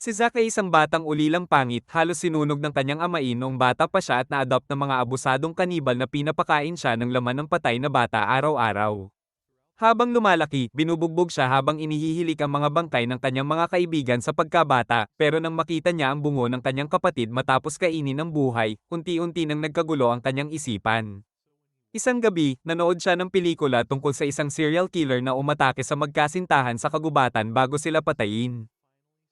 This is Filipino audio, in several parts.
Si Zack ay isang batang ulilang pangit, halos sinunog ng kanyang amain noong bata pa siya at na-adopt ng mga abusadong kanibal na pinapakain siya ng laman ng patay na bata araw-araw. Habang lumalaki, binubugbog siya habang inihihilik ang mga bangkay ng kanyang mga kaibigan sa pagkabata, pero nang makita niya ang bungo ng kanyang kapatid matapos kainin ng buhay, unti-unti nang nagkagulo ang kanyang isipan. Isang gabi, nanood siya ng pelikula tungkol sa isang serial killer na umatake sa magkasintahan sa kagubatan bago sila patayin.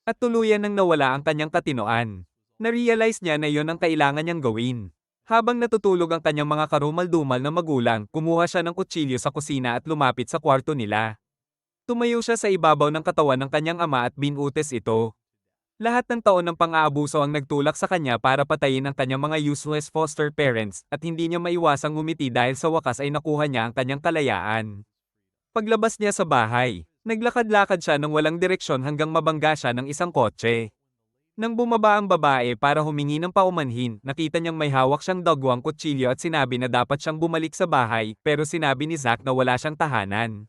At tuluyan nang nawala ang kanyang katinoan. Na-realize niya na iyon ang kailangan niyang gawin. Habang natutulog ang kanyang mga karumal-dumal na magulang, kumuha siya ng kutsilyo sa kusina at lumapit sa kwarto nila. Tumayo siya sa ibabaw ng katawan ng kanyang ama at binutis ito. Lahat ng taon ng pang-aabuso ang nagtulak sa kanya para patayin ang kanyang mga useless foster parents at hindi niya maiwasang ngumiti dahil sa wakas ay nakuha niya ang kanyang kalayaan. Paglabas niya sa bahay, naglakad-lakad siya ng walang direksyon hanggang mabangga siya ng isang kotse. Nang bumaba ang babae para humingi ng paumanhin, nakita niyang may hawak siyang dagwang kutsilyo at sinabi na dapat siyang bumalik sa bahay, pero sinabi ni Zack na wala siyang tahanan.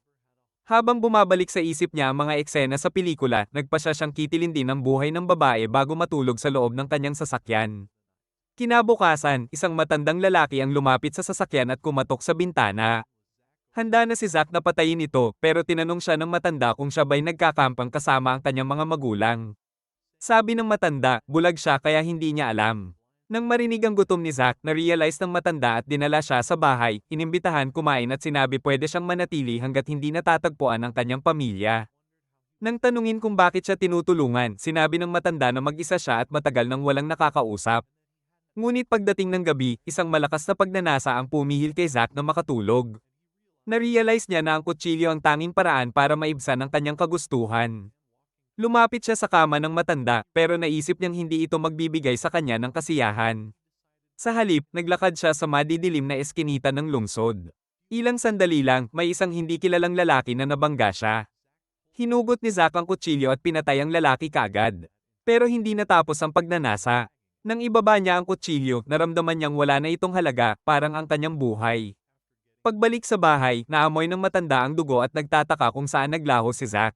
Habang bumabalik sa isip niya ang mga eksena sa pelikula, nagpasya siyang kitilin din ang buhay ng babae bago matulog sa loob ng kanyang sasakyan. Kinabukasan, isang matandang lalaki ang lumapit sa sasakyan at kumatok sa bintana. Handa na si Zack na patayin ito, pero tinanong siya ng matanda kung siya ba'y nagkakampang kasama ang kanyang mga magulang. Sabi ng matanda, bulag siya kaya hindi niya alam. Nang marinig ang gutom ni Zack, na-realize ng matanda at dinala siya sa bahay, inimbitahan kumain at sinabi pwede siyang manatili hanggat hindi natatagpuan ang kanyang pamilya. Nang tanungin kung bakit siya tinutulungan, sinabi ng matanda na mag-isa siya at matagal nang walang nakakausap. Ngunit pagdating ng gabi, isang malakas na pagnanasa ang pumihil kay Zack na makatulog. Na-realize niya na ang kutsilyo ang tanging paraan para maibsan ang kanyang kagustuhan. Lumapit siya sa kama ng matanda, pero naisip niyang hindi ito magbibigay sa kanya ng kasiyahan. Sa halip, naglakad siya sa madidilim na eskinita ng lungsod. Ilang sandali lang, may isang hindi kilalang lalaki na nabangga siya. Hinugot ni Zack ang kutsilyo at pinatay ang lalaki kaagad. Pero hindi natapos ang pagnanasa. Nang ibaba niya ang kutsilyo, naramdaman niyang wala na itong halaga, parang ang kanyang buhay. Pagbalik sa bahay, naamoy ng matanda ang dugo at nagtataka kung saan naglaho si Zack.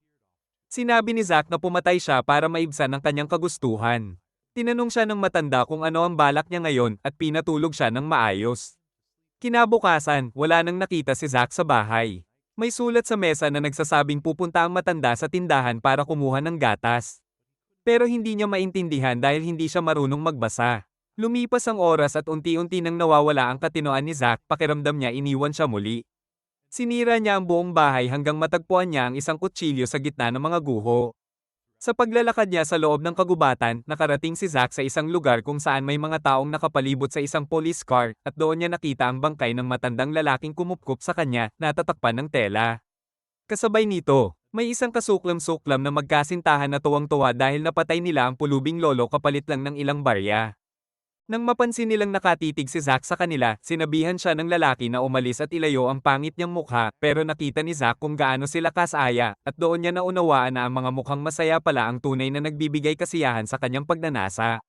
Sinabi ni Zack na pumatay siya para maibsan ang kanyang kagustuhan. Tinanong siya ng matanda kung ano ang balak niya ngayon at pinatulog siya ng maayos. Kinabukasan, wala nang nakita si Zack sa bahay. May sulat sa mesa na nagsasabing pupunta ang matanda sa tindahan para kumuha ng gatas. Pero hindi niya maintindihan dahil hindi siya marunong magbasa. Lumipas ang oras at unti-unti nang nawawala ang katinoan ni Zack, pakiramdam niya iniwan siya muli. Sinira niya ang buong bahay hanggang matagpuan niya ang isang kutsilyo sa gitna ng mga guho. Sa paglalakad niya sa loob ng kagubatan, nakarating si Zack sa isang lugar kung saan may mga taong nakapalibot sa isang police car, at doon niya nakita ang bangkay ng matandang lalaking kumupkup sa kanya, natatakpan ng tela. Kasabay nito, may isang kasuklam-suklam na magkasintahan na tuwang-tuwa dahil napatay nila ang pulubing lolo kapalit lang ng ilang barya. Nang mapansin nilang nakatitig si Zack sa kanila, sinabihan siya ng lalaki na umalis at ilayo ang pangit niyang mukha, pero nakita ni Zack kung gaano sila kasaya, at doon niya naunawaan na ang mga mukhang masaya pala ang tunay na nagbibigay kasiyahan sa kanyang pagnanasa.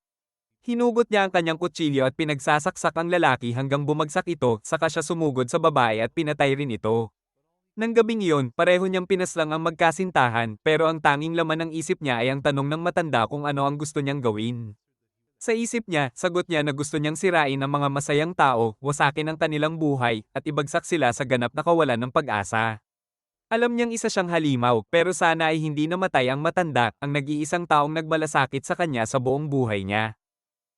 Hinugot niya ang kanyang kutsilyo at pinagsasaksak ang lalaki hanggang bumagsak ito, saka siya sumugod sa babae at pinatay rin ito. Nang gabing iyon, pareho niyang pinaslang ang magkasintahan, pero ang tanging laman ng isip niya ay ang tanong ng matanda kung ano ang gusto niyang gawin. Sa isip niya, sagot niya na gusto niyang sirain ang mga masayang tao, wasakin ang kanilang buhay, at ibagsak sila sa ganap na kawalan ng pag-asa. Alam niyang isa siyang halimaw, pero sana ay hindi namatay ang matanda, ang nag-iisang taong nagmalasakit sa kanya sa buong buhay niya.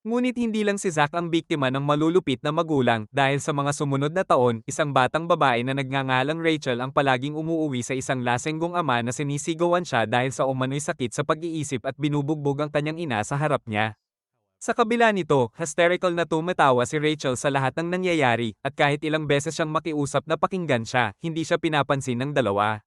Ngunit hindi lang si Zack ang biktima ng malulupit na magulang dahil sa mga sumunod na taon, isang batang babae na nagngangalang Rachel ang palaging umuuwi sa isang lasenggong ama na sinisigawan siya dahil sa umano'y sakit sa pag-iisip at binubugbog ang kanyang ina sa harap niya. Sa kabila nito, hysterical na tumatawa si Rachel sa lahat ng nangyayari, at kahit ilang beses siyang makiusap na pakinggan siya, hindi siya pinapansin ng dalawa.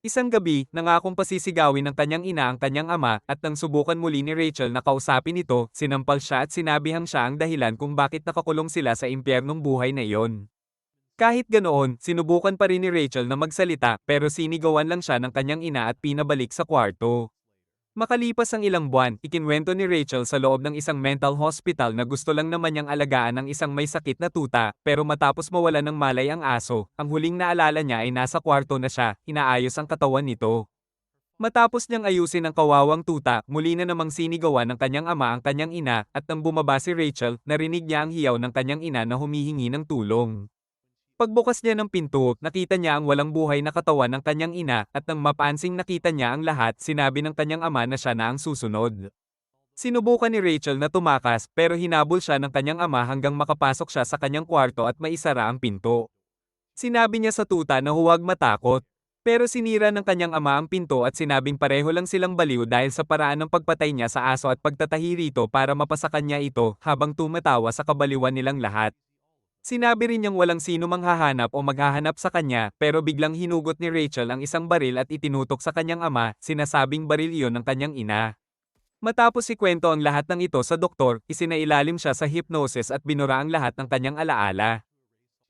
Isang gabi, nangakong pasisigawin ng kanyang ina ang kanyang ama, at nang subukan muli ni Rachel na kausapin ito, sinampal siya at sinabihang siya ang dahilan kung bakit nakakulong sila sa impyernong buhay na iyon. Kahit ganoon, sinubukan pa rin ni Rachel na magsalita, pero sinigawan lang siya ng kanyang ina at pinabalik sa kwarto. Makalipas ang ilang buwan, ikinwento ni Rachel sa loob ng isang mental hospital na gusto lang naman niyang alagaan ang isang may sakit na tuta, pero matapos mawala ng malay ang aso, ang huling naalala niya ay nasa kwarto na siya, inaayos ang katawan nito. Matapos niyang ayusin ang kawawang tuta, muli na namang sinigawan ng kanyang ama ang kanyang ina, at nang bumaba si Rachel, narinig niya ang hiyaw ng kanyang ina na humihingi ng tulong. Pagbukas niya ng pinto, nakita niya ang walang buhay na katawan ng kanyang ina, at nang mapansing nakita niya ang lahat, sinabi ng kanyang ama na siya na ang susunod. Sinubukan ni Rachel na tumakas, pero hinabol siya ng kanyang ama hanggang makapasok siya sa kanyang kwarto at maisara ang pinto. Sinabi niya sa tuta na huwag matakot. Pero sinira ng kanyang ama ang pinto at sinabing pareho lang silang baliw dahil sa paraan ng pagpatay niya sa aso at pagtatahi rito para mapasakan niya ito habang tumatawa sa kabaliwan nilang lahat. Sinabi rin niyang walang sino mang hahanap o maghahanap sa kanya, pero biglang hinugot ni Rachel ang isang baril at itinutok sa kanyang ama, sinasabing baril iyon ng kanyang ina. Matapos ikwento ang lahat ng ito sa doktor, isinailalim siya sa hypnosis at binura ang lahat ng kanyang alaala.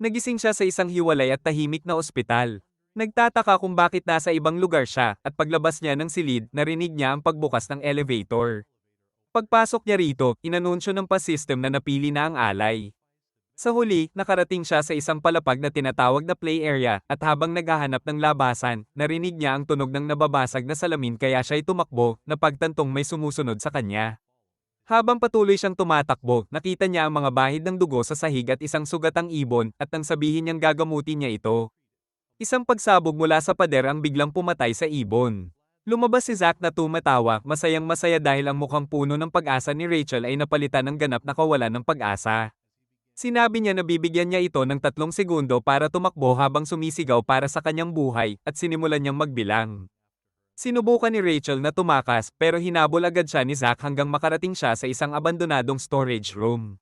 Nagising siya sa isang hiwalay at tahimik na ospital. Nagtataka kung bakit nasa ibang lugar siya, at paglabas niya ng silid, narinig niya ang pagbukas ng elevator. Pagpasok niya rito, inanunsyo ng pa-system na napili na ang alay. Sa huli, nakarating siya sa isang palapag na tinatawag na play area, at habang naghahanap ng labasan, narinig niya ang tunog ng nababasag na salamin kaya siya'y tumakbo, na pagtantong may sumusunod sa kanya. Habang patuloy siyang tumatakbo, nakita niya ang mga bahid ng dugo sa sahig at isang sugatang ibon, at nang sabihin niyang gagamutin niya ito. Isang pagsabog mula sa pader ang biglang pumatay sa ibon. Lumabas si Zack na tumatawa, masayang masaya dahil ang mukhang puno ng pag-asa ni Rachel ay napalitan ng ganap na kawalan ng pag-asa. Sinabi niya na bibigyan niya ito ng 3 segundo para tumakbo habang sumisigaw para sa kanyang buhay, at sinimulan niyang magbilang. Sinubukan ni Rachel na tumakas, pero hinabol agad siya ni Zack hanggang makarating siya sa isang abandonadong storage room.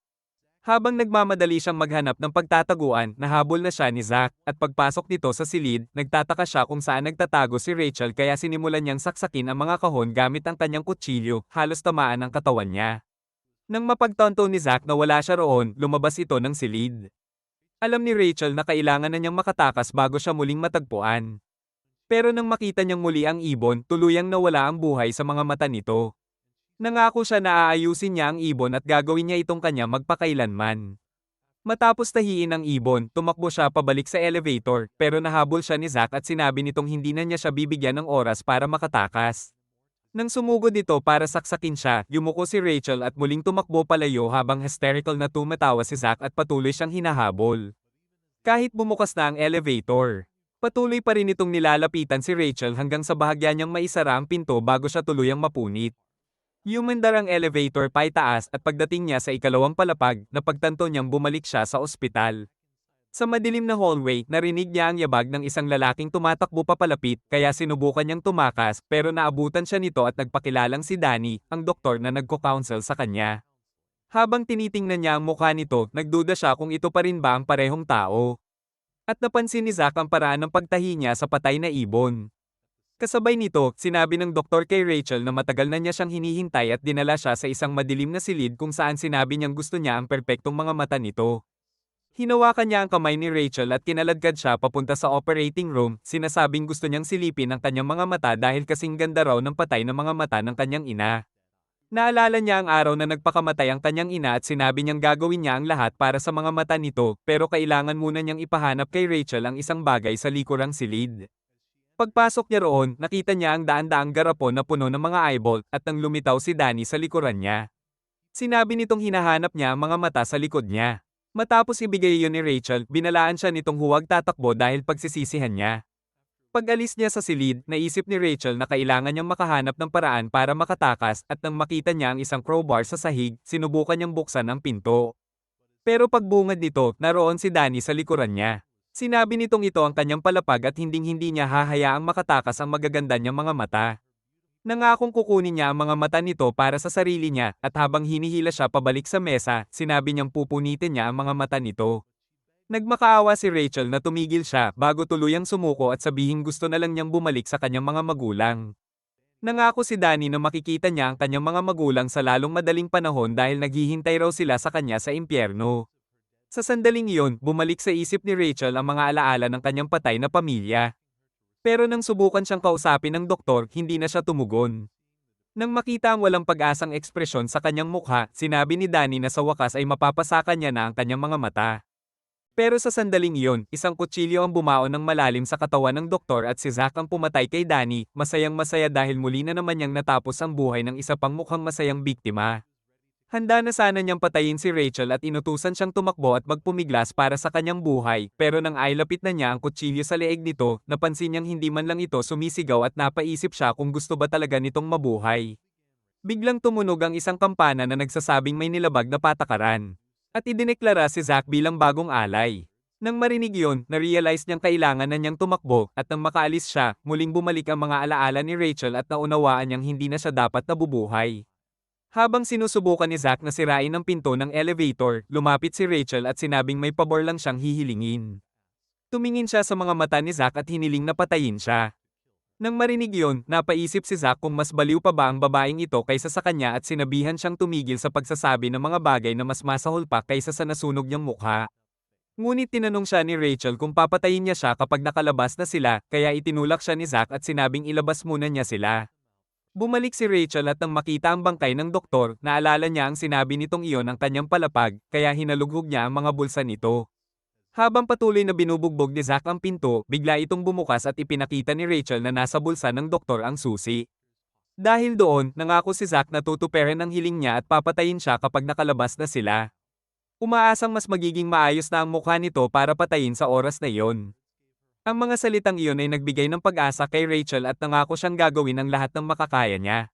Habang nagmamadali siyang maghanap ng pagtataguan, nahabol na siya ni Zack, at pagpasok nito sa silid, nagtataka siya kung saan nagtatago si Rachel kaya sinimulan niyang saksakin ang mga kahon gamit ang kanyang kutsilyo, halos tamaan ang katawan niya. Nang mapagtanto ni Zack na wala siya roon, lumabas ito ng silid. Alam ni Rachel na kailangan na niyang makatakas bago siya muling matagpuan. Pero nang makita niyang muli ang ibon, tuluyang nawala ang buhay sa mga mata nito. Nangako siya na aayusin niya ang ibon at gagawin niya itong kanya magpakailanman. Matapos tahiin ang ibon, tumakbo siya pabalik sa elevator, pero nahabol siya ni Zack at sinabi nitong hindi na niya siya bibigyan ng oras para makatakas. Nang sumugod ito para saksakin siya, yumuko si Rachel at muling tumakbo palayo habang hysterical na tumatawa si Zack at patuloy siyang hinahabol. Kahit bumukas na ang elevator, patuloy pa rin itong nilalapitan si Rachel hanggang sa bahagya niyang maisara ang pinto bago siya tuluyang mapunit. Umandar ang elevator paitaas at pagdating niya sa ikalawang palapag, napagtanto niyang bumalik siya sa ospital. Sa madilim na hallway, narinig niya ang yabag ng isang lalaking tumatakbo papalapit, kaya sinubukan niyang tumakas, pero naabutan siya nito at nagpakilalang si Danny, ang doktor na nagko-counsel sa kanya. Habang tinitingnan niya ang mukha nito, nagduda siya kung ito pa rin ba ang parehong tao. At napansin ni Zack ang paraan ng pagtahi niya sa patay na ibon. Kasabay nito, sinabi ng doktor kay Rachel na matagal na niya siyang hinihintay at dinala siya sa isang madilim na silid kung saan sinabi niyang gusto niya ang perpektong mga mata nito. Hinawakan niya ang kamay ni Rachel at kinaladkad siya papunta sa operating room, sinasabing gusto niyang silipin ang kanyang mga mata dahil kasing ganda raw ng patay na mga mata ng kanyang ina. Naalala niya ang araw na nagpakamatay ang kanyang ina at sinabi niyang gagawin niya ang lahat para sa mga mata nito, pero kailangan muna niyang ipahanap kay Rachel ang isang bagay sa likurang silid. Pagpasok niya roon, nakita niya ang daan-daang garapon na puno ng mga eyeball, at nang lumitaw si Danny sa likuran niya. Sinabi nitong hinahanap niya ang mga mata sa likod niya. Matapos ibigay iyon ni Rachel, binalaan siya nitong huwag tatakbo dahil pagsisisihan niya. Pag-alis niya sa silid, naisip ni Rachel na kailangan niyang makahanap ng paraan para makatakas, at nang makita niya ang isang crowbar sa sahig, sinubukan niyang buksan ang pinto. Pero pagbungad nito, naroon si Danny sa likuran niya. Sinabi nitong ito ang kanyang palapag at hinding-hindi niya hahayaang makatakas ang magaganda niyang mga mata. Nangakong kukunin niya ang mga mata nito para sa sarili niya, at habang hinihila siya pabalik sa mesa, sinabi niyang pupunitin niya ang mga mata nito. Nagmakaawa si Rachel na tumigil siya bago tuluyang sumuko at sabihin gusto na lang niyang bumalik sa kanyang mga magulang. Nangako si Danny na makikita niya ang kanyang mga magulang sa lalong madaling panahon dahil naghihintay raw sila sa kanya sa impyerno. Sa sandaling iyon, bumalik sa isip ni Rachel ang mga alaala ng kanyang patay na pamilya. Pero nang subukan siyang kausapin ng doktor, hindi na siya tumugon. Nang makita ang walang pag-asang ekspresyon sa kanyang mukha, sinabi ni Danny na sa wakas ay mapapasakan niya na ang kanyang mga mata. Pero sa sandaling iyon, isang kutsilyo ang bumaon ng malalim sa katawan ng doktor at si Zack ang pumatay kay Danny, masayang-masaya dahil muli na naman niyang natapos ang buhay ng isa pang mukhang masayang biktima. Handa na sana niyang patayin si Rachel at inutusan siyang tumakbo at magpumiglas para sa kanyang buhay, pero nang ailapit na niya ang kutsilyo sa leeg nito, napansin niyang hindi man lang ito sumisigaw at napaisip siya kung gusto ba talaga nitong mabuhay. Biglang tumunog ang isang kampana na nagsasabing may nilabag na patakaran. At idineklara si Zack bilang bagong alay. Nang marinig yun, na-realize niyang kailangan na niyang tumakbo at nang makaalis siya, muling bumalik ang mga alaala ni Rachel at naunawaan niyang hindi na siya dapat nabubuhay. Habang sinusubukan ni Zack na sirain ang pinto ng elevator, lumapit si Rachel at sinabing may pabor lang siyang hihilingin. Tumingin siya sa mga mata ni Zack at hiniling na patayin siya. Nang marinig yon, napaisip si Zack kung mas baliw pa ba ang babaeng ito kaysa sa kanya at sinabihan siyang tumigil sa pagsasabi ng mga bagay na mas masahol pa kaysa sa nasunog niyang mukha. Ngunit tinanong siya ni Rachel kung papatayin niya siya kapag nakalabas na sila, kaya itinulak siya ni Zack at sinabing ilabas muna niya sila. Bumalik si Rachel at nang makita ang bangkay ng doktor, naalala niya ang sinabi nitong iyon ang kanyang palapag, kaya hinalughog niya ang mga bulsa nito. Habang patuloy na binubugbog ni Zack ang pinto, bigla itong bumukas at ipinakita ni Rachel na nasa bulsa ng doktor ang susi. Dahil doon, nangako si Zack na tutuperin ang hiling niya at papatayin siya kapag nakalabas na sila. Umaasang mas magiging maayos na ang mukha nito para patayin sa oras na iyon. Ang mga salitang iyon ay nagbigay ng pag-asa kay Rachel at nangako siyang gagawin ang lahat ng makakaya niya.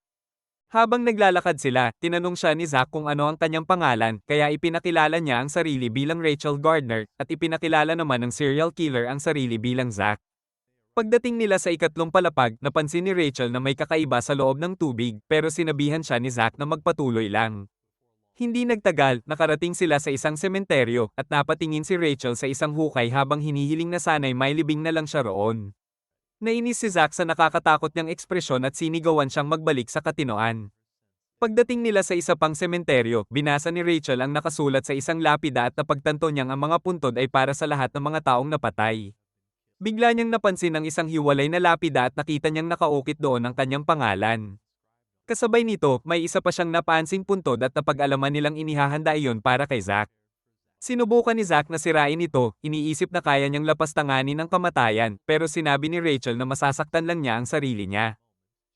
Habang naglalakad sila, tinanong siya ni Zack kung ano ang kanyang pangalan, kaya ipinakilala niya ang sarili bilang Rachel Gardner, at ipinakilala naman ng serial killer ang sarili bilang Zack. Pagdating nila sa ikatlong palapag, napansin ni Rachel na may kakaiba sa loob ng tubig, pero sinabihan siya ni Zack na magpatuloy lang. Hindi nagtagal, nakarating sila sa isang sementeryo, at napatingin si Rachel sa isang hukay habang hinihiling na sana'y may libing na lang siya roon. Nainis si Zack sa nakakatakot niyang ekspresyon at sinigawan siyang magbalik sa katinoan. Pagdating nila sa isa pang sementeryo, binasa ni Rachel ang nakasulat sa isang lapida at napagtanto niyang ang mga puntod ay para sa lahat ng mga taong napatay. Bigla niyang napansin ang isang hiwalay na lapida at nakita niyang nakaukit doon ang kanyang pangalan. Kasabay nito, may isa pa siyang napansing puntod at napag-alaman nilang inihahanda iyon para kay Zack. Sinubukan ni Zack na sirain ito, iniisip na kaya niyang lapastanganin ang kamatayan, pero sinabi ni Rachel na masasaktan lang niya ang sarili niya.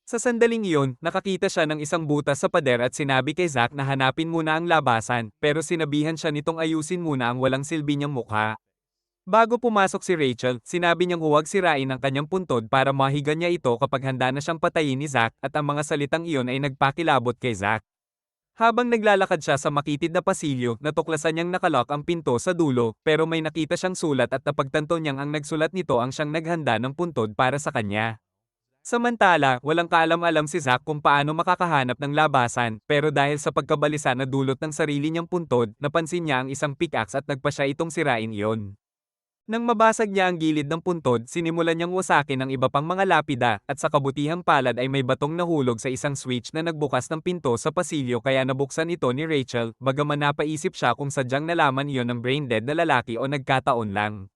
Sa sandaling iyon, nakakita siya ng isang butas sa pader at sinabi kay Zack na hanapin muna ang labasan, pero sinabihan siya nitong ayusin muna ang walang silbi niyang mukha. Bago pumasok si Rachel, sinabi niyang huwag sirain ang kanyang puntod para mahiga niya ito kapag handa na siyang patayin ni Zack at ang mga salitang iyon ay nagpakilabot kay Zack. Habang naglalakad siya sa makitid na pasilyo, natuklasan niyang nakalock ang pinto sa dulo, pero may nakita siyang sulat at napagtanto niyang ang nagsulat nito ang siyang naghanda ng puntod para sa kanya. Samantala, walang kaalam-alam si Zack kung paano makakahanap ng labasan, pero dahil sa pagkabalisa na dulot ng sarili niyang puntod, napansin niya ang isang pickaxe at nagpa siya itong sirain iyon. Nang mabasag niya ang gilid ng puntod, sinimulan niyang wasakin ang iba pang mga lapida, at sa kabutihang palad ay may batong nahulog sa isang switch na nagbukas ng pinto sa pasilyo kaya nabuksan ito ni Rachel, bagaman napaisip siya kung sadyang nalaman iyon ng brain-dead na lalaki o nagkataon lang.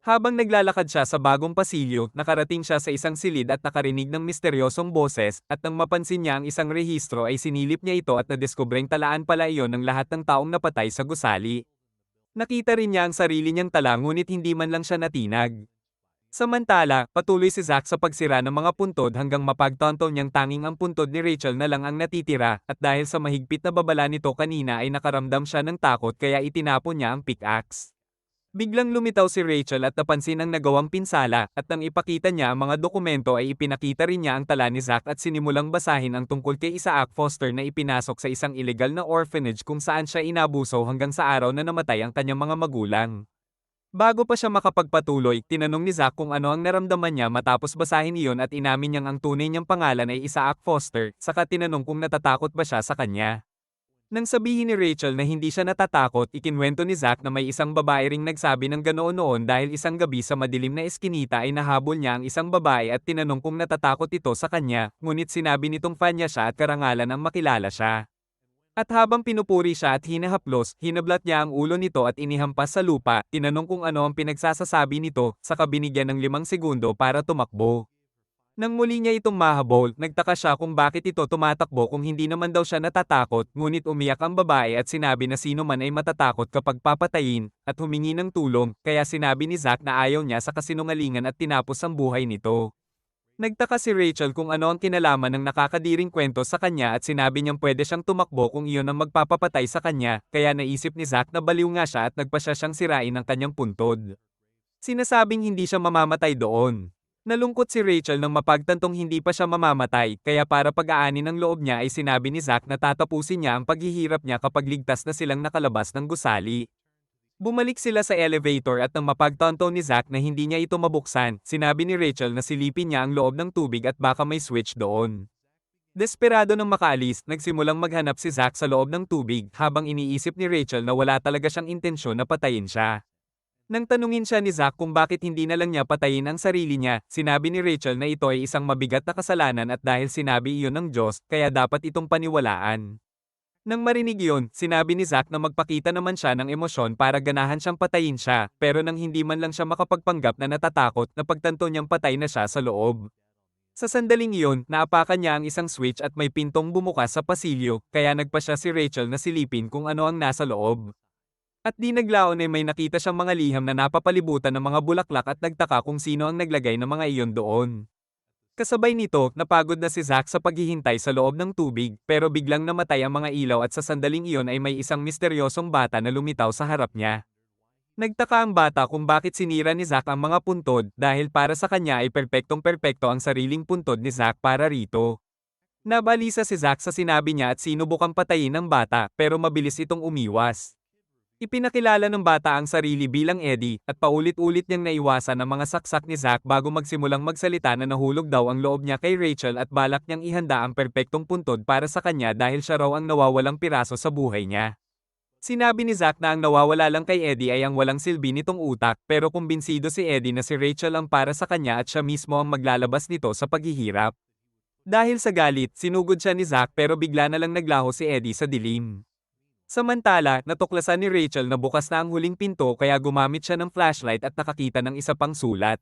Habang naglalakad siya sa bagong pasilyo, nakarating siya sa isang silid at nakarinig ng misteryosong boses, at nang mapansin niya ang isang rehistro ay sinilip niya ito at nadiskubreng talaan pala iyon ng lahat ng taong napatay sa gusali. Nakita rin niya ang sarili niyang tala ngunit hindi man lang siya natinag. Samantala, patuloy si Zack sa pagsira ng mga puntod hanggang mapagtanto niyang tanging ang puntod ni Rachel na lang ang natitira, at dahil sa mahigpit na babala nito kanina ay nakaramdam siya ng takot kaya itinapon niya ang pickaxe. Biglang lumitaw si Rachel at napansin ang nagawang pinsala, at nang ipakita niya ang mga dokumento ay ipinakita rin niya ang tala ni Zack at sinimulang basahin ang tungkol kay Isaac Foster na ipinasok sa isang illegal na orphanage kung saan siya inabuso hanggang sa araw na namatay ang kanyang mga magulang. Bago pa siya makapagpatuloy, tinanong ni Zack kung ano ang naramdaman niya matapos basahin iyon at inamin niyang ang tunay niyang pangalan ay Isaac Foster, saka tinanong kung natatakot ba siya sa kanya. Nang sabihin ni Rachel na hindi siya natatakot, ikinwento ni Zack na may isang babae ring nagsabi ng ganoon noon dahil isang gabi sa madilim na eskinita ay nahabol niya ang isang babae at tinanong kung natatakot ito sa kanya, ngunit sinabi nitong fan niya siya at karangalan ang makilala siya. At habang pinupuri siya at hinahaplos, hinablat niya ang ulo nito at inihampas sa lupa, tinanong kung ano ang pinagsasasabi nito, saka binigyan ng 5 segundo para tumakbo. Nang muli niya itong mahabol, nagtaka siya kung bakit ito tumatakbo kung hindi naman daw siya natatakot, ngunit umiyak ang babae at sinabi na sino man ay matatakot kapag papatayin, at humingi ng tulong, kaya sinabi ni Zack na ayaw niya sa kasinungalingan at tinapos ang buhay nito. Nagtaka si Rachel kung ano ang kinalaman ng nakakadiring kwento sa kanya at sinabi niyang pwede siyang tumakbo kung iyon ang magpapapatay sa kanya, kaya naisip ni Zack na baliw nga siya at nagpasya siyang sirain ang kanyang puntod. Sinasabing hindi siya mamamatay doon. Nalungkot si Rachel nang mapagtantong hindi pa siya mamamatay, kaya para pag-aani ng loob niya ay sinabi ni Zack na tatapusin niya ang paghihirap niya kapag ligtas na silang nakalabas ng gusali. Bumalik sila sa elevator at nang mapagtanto ni Zack na hindi niya ito mabuksan, sinabi ni Rachel na silipin niya ang loob ng tubig at baka may switch doon. Desperado nang makaalis, nagsimulang maghanap si Zack sa loob ng tubig habang iniisip ni Rachel na wala talaga siyang intensyon na patayin siya. Nang tanungin siya ni Zack kung bakit hindi na lang niya patayin ang sarili niya, sinabi ni Rachel na ito ay isang mabigat na kasalanan at dahil sinabi iyon ng Diyos, kaya dapat itong paniwalaan. Nang marinig iyon, sinabi ni Zack na magpakita naman siya ng emosyon para ganahan siyang patayin siya, pero nang hindi man lang siya makapagpanggap na natatakot, napagtanto niyang patay na siya sa loob. Sa sandaling iyon, naapakan niya ang isang switch at may pintong bumukas sa pasilyo, kaya nagpa siya si Rachel na silipin kung ano ang nasa loob. At di naglaon ay may nakita siyang mga liham na napapalibutan ng mga bulaklak at nagtaka kung sino ang naglagay ng mga iyon doon. Kasabay nito, napagod na si Zack sa paghihintay sa loob ng tubig, pero biglang namatay ang mga ilaw at sa sandaling iyon ay may isang misteryosong bata na lumitaw sa harap niya. Nagtaka ang bata kung bakit sinira ni Zack ang mga puntod dahil para sa kanya ay perpektong-perpekto ang sariling puntod ni Zack para rito. Nabalisa si Zack sa sinabi niya at sinubukang patayin ng bata pero mabilis itong umiwas. Ipinakilala ng bata ang sarili bilang Eddie, at paulit-ulit niyang naiwasan ang mga saksak ni Zack bago magsimulang magsalita na nahulog daw ang loob niya kay Rachel at balak niyang ihanda ang perpektong puntod para sa kanya dahil siya raw ang nawawalang piraso sa buhay niya. Sinabi ni Zack na ang nawawala lang kay Eddie ay ang walang silbi nitong utak, pero kumbinsido si Eddie na si Rachel ang para sa kanya at siya mismo ang maglalabas nito sa paghihirap. Dahil sa galit, sinugod siya ni Zack pero bigla na lang naglaho si Eddie sa dilim. Samantala, natuklasan ni Rachel na bukas na ang huling pinto kaya gumamit siya ng flashlight at nakakita ng isa pang sulat.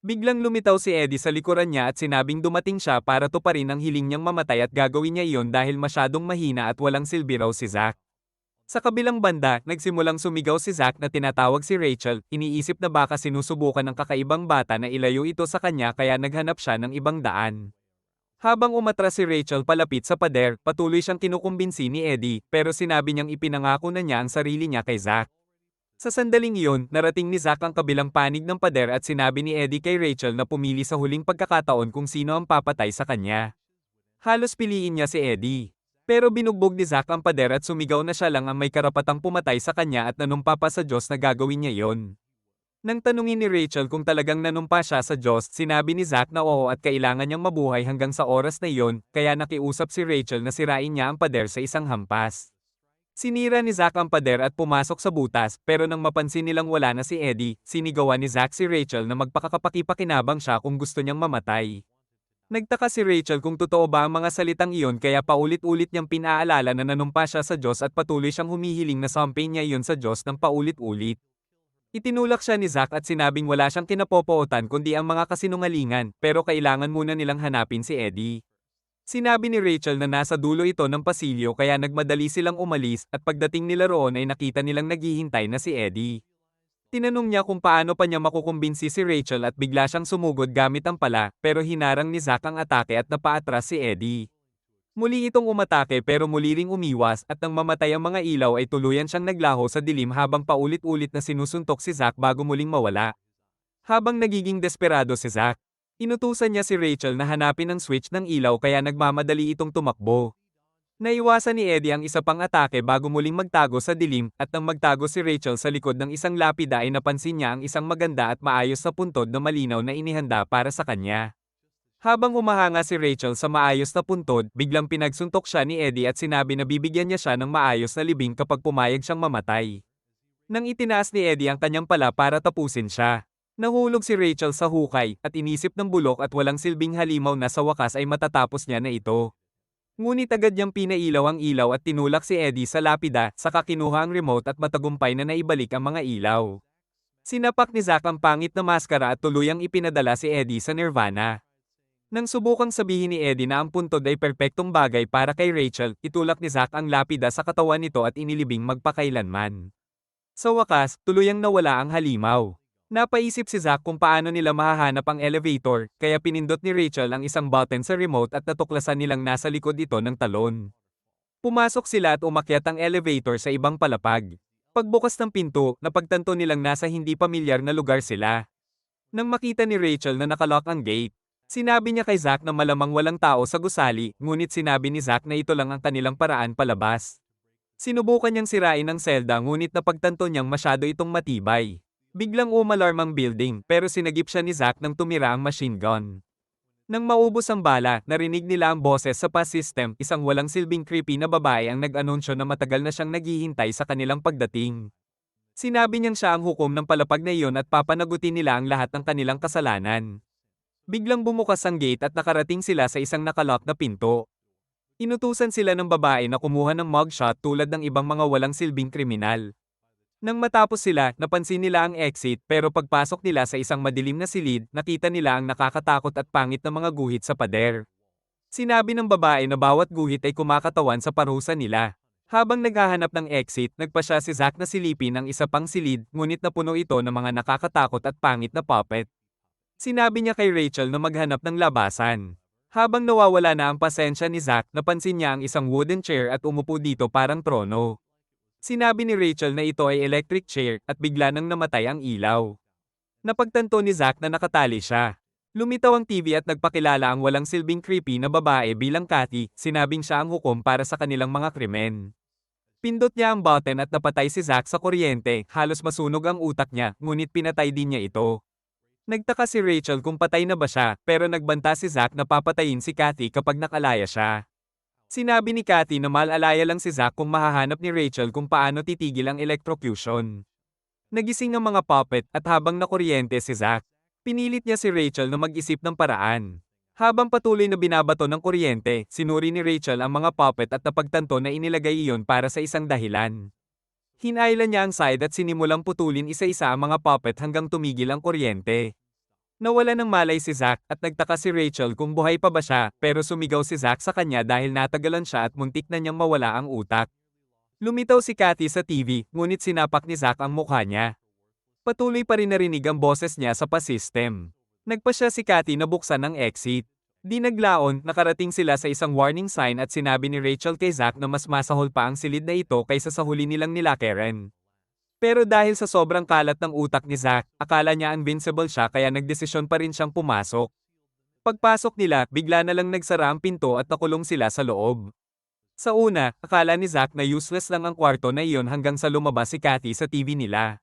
Biglang lumitaw si Eddie sa likuran niya at sinabing dumating siya para tuparin ang hiling niyang mamatay at gagawin niya iyon dahil masyadong mahina at walang silbi raw si Zack. Sa kabilang banda, nagsimulang sumigaw si Zack na tinatawag si Rachel, iniisip na baka sinusubukan ng kakaibang bata na ilayo ito sa kanya kaya naghanap siya ng ibang daan. Habang umatras si Rachel palapit sa pader, patuloy siyang kinukumbinsi ni Eddie, pero sinabi niyang ipinangako na niya ang sarili niya kay Zack. Sa sandaling iyon, narating ni Zack ang kabilang panig ng pader at sinabi ni Eddie kay Rachel na pumili sa huling pagkakataon kung sino ang papatay sa kanya. Halos piliin niya si Eddie. Pero binugbog ni Zack ang pader at sumigaw na siya lang ang may karapatang pumatay sa kanya at nanumpa pa sa Diyos na gagawin niya yon. Nang tanungin ni Rachel kung talagang nanumpa siya sa Diyos, sinabi ni Zack na oo at kailangan niyang mabuhay hanggang sa oras na iyon, kaya nakiusap si Rachel na sirain niya ang pader sa isang hampas. Sinira ni Zack ang pader at pumasok sa butas, pero nang mapansin nilang wala na si Eddie, sinigawan ni Zack si Rachel na magpakakapakipakinabang siya kung gusto niyang mamatay. Nagtaka si Rachel kung totoo ba ang mga salitang iyon kaya paulit-ulit niyang pinaalala na nanumpa siya sa Diyos at patuloy siyang humihiling na sampin niya iyon sa Diyos ng paulit-ulit. Itinulak siya ni Zack at sinabing wala siyang kinapopootan kundi ang mga kasinungalingan, pero kailangan muna nilang hanapin si Eddie. Sinabi ni Rachel na nasa dulo ito ng pasilyo kaya nagmadali silang umalis at pagdating nila roon ay nakita nilang naghihintay na si Eddie. Tinanong niya kung paano pa niya makukumbinsi si Rachel at bigla siyang sumugod gamit ang pala, pero hinarang ni Zack ang atake at napaatras si Eddie. Muli itong umatake pero muli ring umiwas at nang mamatay ang mga ilaw ay tuluyan siyang naglaho sa dilim habang paulit-ulit na sinusuntok si Zack bago muling mawala. Habang nagiging desperado si Zack, inutusan niya si Rachel na hanapin ang switch ng ilaw kaya nagmamadali itong tumakbo. Naiwasan ni Eddie ang isa pang atake bago muling magtago sa dilim at nang magtago si Rachel sa likod ng isang lapida ay napansin niya ang isang maganda at maayos na puntod na malinaw na inihanda para sa kanya. Habang humahanga si Rachel sa maayos na puntod, biglang pinagsuntok siya ni Eddie at sinabi na bibigyan niya siya ng maayos na libing kapag pumayag siyang mamatay. Nang itinaas ni Eddie ang kanyang pala para tapusin siya. Nahulog si Rachel sa hukay at inisip ng bulok at walang silbing halimaw na sa wakas ay matatapos niya na ito. Ngunit agad niyang pinailaw ang ilaw at tinulak si Eddie sa lapida, saka kinuha ang remote at matagumpay na naibalik ang mga ilaw. Sinapak ni Zack ang pangit na maskara at tuluyang ipinadala si Eddie sa Nirvana. Nang subukang sabihin ni Eddie na ang puntod ay perpektong bagay para kay Rachel, itulak ni Zack ang lapida sa katawan nito at inilibing magpakailanman. Sa wakas, tuluyang nawala ang halimaw. Napaisip si Zack kung paano nila mahahanap ang elevator, kaya pinindot ni Rachel ang isang button sa remote at natuklasan nilang nasa likod ito ng talon. Pumasok sila at umakyat ang elevator sa ibang palapag. Pagbukas ng pinto, napagtanto nilang nasa hindi pamilyar na lugar sila. Nang makita ni Rachel na nakalock ang gate, sinabi niya kay Zack na malamang walang tao sa gusali, ngunit sinabi ni Zack na ito lang ang kanilang paraan palabas. Sinubukan niyang sirain ang selda ngunit napagtanto niyang masyado itong matibay. Biglang umalarm ang building pero sinagip siya ni Zack nang tumira ang machine gun. Nang maubos ang bala, narinig nila ang boses sa pass system, isang walang silbing creepy na babae ang nag-anunsyo na matagal na siyang naghihintay sa kanilang pagdating. Sinabi niyang siya ang hukom ng palapag na iyon at papanagutin nila ang lahat ng kanilang kasalanan. Biglang bumukas ang gate at nakarating sila sa isang nakalock na pinto. Inutusan sila ng babae na kumuha ng mugshot tulad ng ibang mga walang silbing kriminal. Nang matapos sila, napansin nila ang exit pero pagpasok nila sa isang madilim na silid, nakita nila ang nakakatakot at pangit na mga guhit sa pader. Sinabi ng babae na bawat guhit ay kumakatawan sa parusa nila. Habang naghahanap ng exit, nagpa siya si Zack na silipin ang isa pang silid, ngunit napuno ito ng mga nakakatakot at pangit na puppet. Sinabi niya kay Rachel na maghanap ng labasan. Habang nawawala na ang pasensya ni Zack, napansin niya ang isang wooden chair at umupo dito parang trono. Sinabi ni Rachel na ito ay electric chair at bigla nang namatay ang ilaw. Napagtanto ni Zack na nakatali siya. Lumitaw ang TV at nagpakilala ang walang silbing creepy na babae bilang Kathy, sinabing siya ang hukom para sa kanilang mga krimen. Pindot niya ang button at napatay si Zack sa kuryente, halos masunog ang utak niya, ngunit pinatay din niya ito. Nagtaka si Rachel kung patay na ba siya, pero nagbanta si Zack na papatayin si Kathy kapag nakalaya siya. Sinabi ni Kathy na mal-alaya lang si Zack kung mahahanap ni Rachel kung paano titigil ang electrocution. Nagising ang mga puppet at habang nakuryente si Zack, pinilit niya si Rachel na mag-isip ng paraan. Habang patuloy na binabato ng kuryente, sinuri ni Rachel ang mga puppet at napagtanto na inilagay iyon para sa isang dahilan. Hinailan niya ang side at sinimulang putulin isa-isa ang mga puppet hanggang tumigil ang kuryente. Nawala ng malay si Zack at nagtaka si Rachel kung buhay pa ba siya, pero sumigaw si Zack sa kanya dahil natagalan siya at muntik na niyang mawala ang utak. Lumitaw si Kathy sa TV, ngunit sinapak ni Zack ang mukha niya. Patuloy pa rin narinig ang boses niya sa pa-system. Nagpa siya si Kathy na buksan ang exit. Di naglaon, nakarating sila sa isang warning sign at sinabi ni Rachel kay Zack na mas masahol pa ang silid na ito kaysa sa huli nilang nilakaran. Pero dahil sa sobrang kalat ng utak ni Zack, akala niya invincible siya kaya nagdesisyon pa rin siyang pumasok. Pagpasok nila, bigla na lang nagsara ang pinto at nakulong sila sa loob. Sa una, akala ni Zack na useless lang ang kwarto na iyon hanggang sa lumabas si Kathy sa TV nila.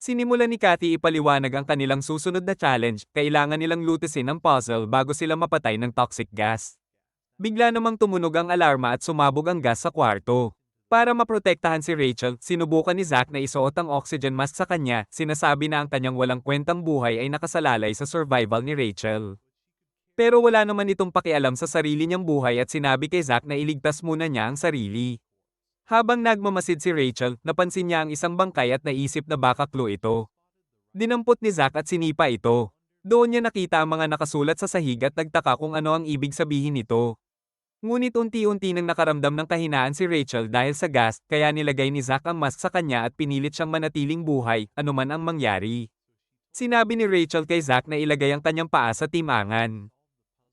Sinimulan ni Kathy ipaliwanag ang kanilang susunod na challenge, kailangan nilang lutusin ang puzzle bago sila mapatay ng toxic gas. Bigla namang tumunog ang alarma at sumabog ang gas sa kwarto. Para maprotektahan si Rachel, sinubukan ni Zack na isuot ang oxygen mask sa kanya, sinasabi na ang kanyang walang kwentang buhay ay nakasalalay sa survival ni Rachel. Pero wala naman itong pakialam sa sarili niyang buhay at sinabi kay Zack na iligtas muna niya ang sarili. Habang nagmamasid si Rachel, napansin niya ang isang bangkay at naisip na baka clue ito. Dinampot ni Zack at sinipa ito. Doon niya nakita ang mga nakasulat sa sahig at nagtaka kung ano ang ibig sabihin nito. Ngunit unti-unti nang nakaramdam ng kahinaan si Rachel dahil sa gas, kaya nilagay ni Zack ang mask sa kanya at pinilit siyang manatiling buhay, anuman ang mangyari. Sinabi ni Rachel kay Zack na ilagay ang kanyang paa sa timangan.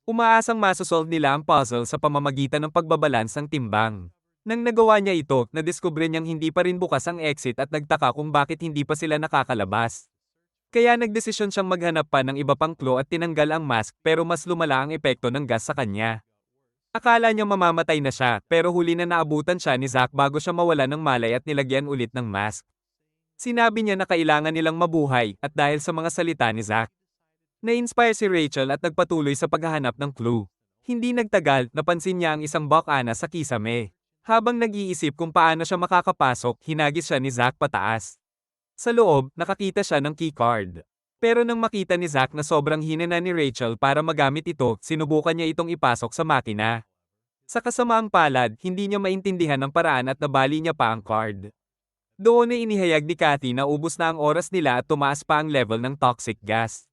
Umaasang masosolve nila ang puzzle sa pamamagitan ng pagbabalans ng timbang. Nang nagawa niya ito, nadiskubre niyang hindi pa rin bukas ang exit at nagtaka kung bakit hindi pa sila nakakalabas. Kaya nagdesisyon siyang maghanap pa ng iba pang clue at tinanggal ang mask pero mas lumala ang epekto ng gas sa kanya. Akala niya mamamatay na siya, pero huli na naabutan siya ni Zack bago siya mawala ng malay at nilagyan ulit ng mask. Sinabi niya na kailangan nilang mabuhay, at dahil sa mga salita ni Zack, na-inspire si Rachel at nagpatuloy sa paghahanap ng clue. Hindi nagtagal, napansin niya ang isang bakana sa kisame. Habang nag-iisip kung paano siya makakapasok, hinagis siya ni Zack pataas. Sa loob, nakakita siya ng keycard. Pero nang makita ni Zack na sobrang hina na ni Rachel para magamit ito, sinubukan niya itong ipasok sa makina. Sa kasamaang palad, hindi niya maintindihan ang paraan at nabali niya pa ang card. Doon ay inihayag ni Kathy na ubos na ang oras nila at tumaas pa ang level ng toxic gas.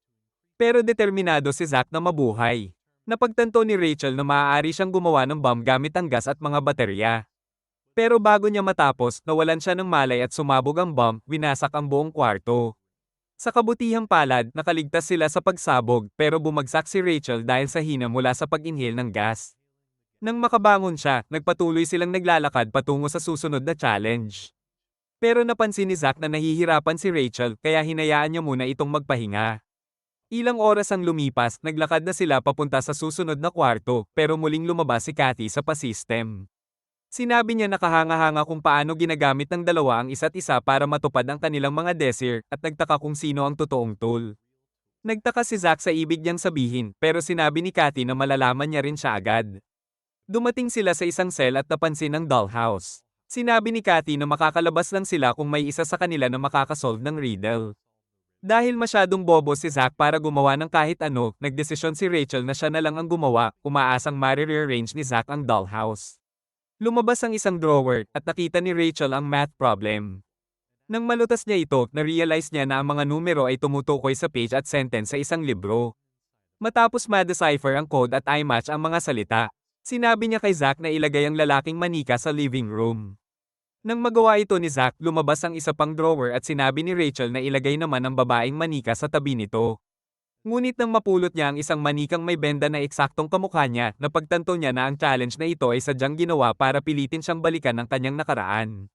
Pero determinado si Zack na mabuhay. Napagtanto ni Rachel na maaari siyang gumawa ng bomb gamit ang gas at mga baterya. Pero bago niya matapos, nawalan siya ng malay at sumabog ang bomb, winasak ang buong kwarto. Sa kabutihang palad, nakaligtas sila sa pagsabog, pero bumagsak si Rachel dahil sa hina mula sa pag-inhale ng gas. Nang makabangon siya, nagpatuloy silang naglalakad patungo sa susunod na challenge. Pero napansin ni Zack na nahihirapan si Rachel, kaya hinayaan niya muna itong magpahinga. Ilang oras ang lumipas, naglakad na sila papunta sa susunod na kwarto, pero muling lumabas si Kathy sa pa-system. Sinabi niya nakahanga-hanga kung paano ginagamit ng dalawa ang isa't isa para matupad ang kanilang mga desire, at nagtaka kung sino ang totoong tool. Nagtaka si Zack sa ibig niyang sabihin, pero sinabi ni Kathy na malalaman niya rin siya agad. Dumating sila sa isang cell at napansin ang dollhouse. Sinabi ni Kathy na makakalabas lang sila kung may isa sa kanila na makakasolve ng riddle. Dahil masyadong bobo si Zack para gumawa ng kahit ano, nagdesisyon si Rachel na siya na lang ang gumawa, umaasang ma-rearrange ni Zack ang dollhouse. Lumabas ang isang drawer, at nakita ni Rachel ang math problem. Nang malutas niya ito, na-realize niya na ang mga numero ay tumutukoy sa page at sentence sa isang libro. Matapos ma-decipher ang code at i-match ang mga salita, sinabi niya kay Zack na ilagay ang lalaking manika sa living room. Nang magawa ito ni Zack, lumabas ang isa pang drawer at sinabi ni Rachel na ilagay naman ang babaeng manika sa tabi nito. Ngunit nang mapulot niya ang isang manikang may benda na eksaktong kamukha niya, napagtanto niya na ang challenge na ito ay sadyang ginawa para pilitin siyang balikan ang kanyang nakaraan.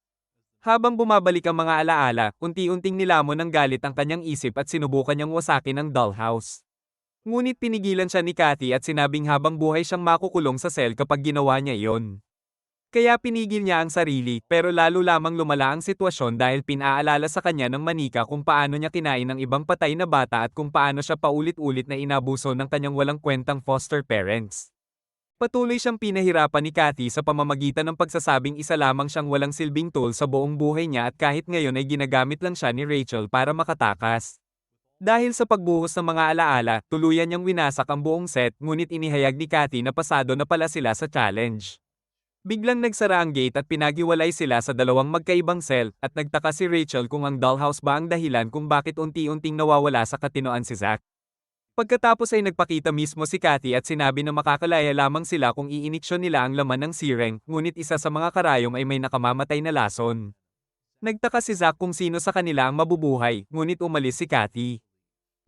Habang bumabalik ang mga alaala, unti-unting nilamon ng galit ang kanyang isip at sinubukan niyang wasakin ang dollhouse. Ngunit pinigilan siya ni Kathy at sinabing habang buhay siyang makukulong sa cell kapag ginawa niya iyon. Kaya pinigil niya ang sarili, pero lalo lamang lumala ang sitwasyon dahil pinaalala sa kanya ng manika kung paano niya kinain ng ibang patay na bata at kung paano siya paulit-ulit na inabuso ng kanyang walang kwentang foster parents. Patuloy siyang pinahirapan ni Kathy sa pamamagitan ng pagsasabing isa lamang siyang walang silbing tool sa buong buhay niya at kahit ngayon ay ginagamit lang siya ni Rachel para makatakas. Dahil sa pagbuhos ng mga alaala, tuluyan niyang winasak ang buong set, ngunit inihayag ni Kathy na pasado na pala sila sa challenge. Biglang nagsara ang gate at pinagiwalay sila sa dalawang magkaibang cell, at nagtaka si Rachel kung ang dollhouse ba ang dahilan kung bakit unti-unting nawawala sa katinoan si Zack. Pagkatapos ay nagpakita mismo si Kathy at sinabi na makakalaya lamang sila kung iiniksyon nila ang laman ng sireng, ngunit isa sa mga karayom ay may nakamamatay na lason. Nagtaka si Zack kung sino sa kanila ang mabubuhay, ngunit umalis si Kathy.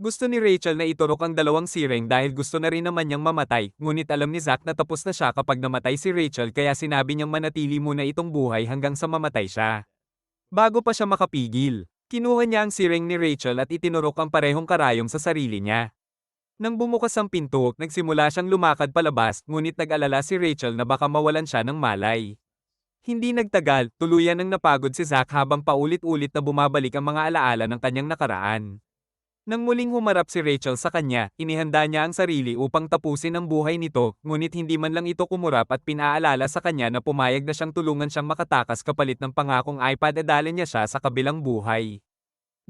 Gusto ni Rachel na iturok ang dalawang sireng dahil gusto na rin naman niyang mamatay, ngunit alam ni Zack na tapos na siya kapag namatay si Rachel kaya sinabi niyang manatili muna itong buhay hanggang sa mamatay siya. Bago pa siya makapigil, kinuha niya ang sireng ni Rachel at itinurok ang parehong karayom sa sarili niya. Nang bumukas ang pinto, nagsimula siyang lumakad palabas, ngunit nag-alala si Rachel na baka mawalan siya ng malay. Hindi nagtagal, tuluyan nang napagod si Zack habang paulit-ulit na bumabalik ang mga alaala ng kanyang nakaraan. Nang muling humarap si Rachel sa kanya, inihanda niya ang sarili upang tapusin ang buhay nito, ngunit hindi man lang ito kumurap at pinaalala sa kanya na pumayag na siyang tulungan siyang makatakas kapalit ng pangakong iPad adalin niya siya sa kabilang buhay.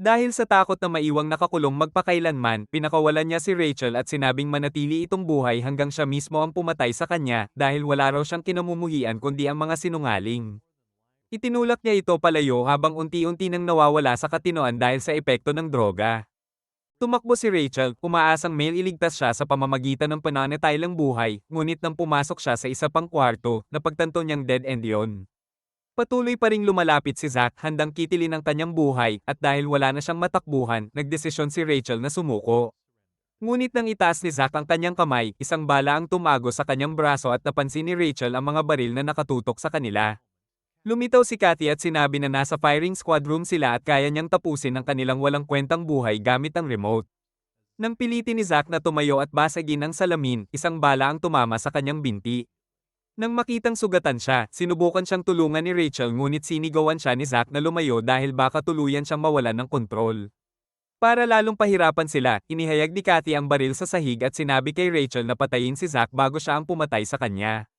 Dahil sa takot na maiwang nakakulong magpakailanman, pinakawalan niya si Rachel at sinabing manatili itong buhay hanggang siya mismo ang pumatay sa kanya dahil wala raw siyang kinamumuhian kundi ang mga sinungaling. Itinulak niya ito palayo habang unti-unti nang nawawala sa katinoan dahil sa epekto ng droga. Tumakbo si Rachel, umaasang iligtas siya sa pamamagitan ng pananatilang buhay, ngunit nang pumasok siya sa isa pang kwarto, napagtanto niyang dead end yon. Patuloy pa ring lumalapit si Zack handang kitilin ang kanyang buhay, at dahil wala na siyang matakbuhan, nagdesisyon si Rachel na sumuko. Ngunit nang itaas ni Zack ang kanyang kamay, isang bala ang tumago sa kanyang braso at napansin ni Rachel ang mga baril na nakatutok sa kanila. Lumitaw si Kathy at sinabi na nasa firing squad room sila at kaya niyang tapusin ang kanilang walang kwentang buhay gamit ang remote. Nang pilitin ni Zack na tumayo at basagin ang salamin, isang bala ang tumama sa kanyang binti. Nang makitang sugatan siya, sinubukan siyang tulungan ni Rachel ngunit sinigawan siya ni Zack na lumayo dahil baka tuluyan siyang mawalan ng kontrol. Para lalong pahirapan sila, inihayag ni Kathy ang baril sa sahig at sinabi kay Rachel na patayin si Zack bago siya ang pumatay sa kanya.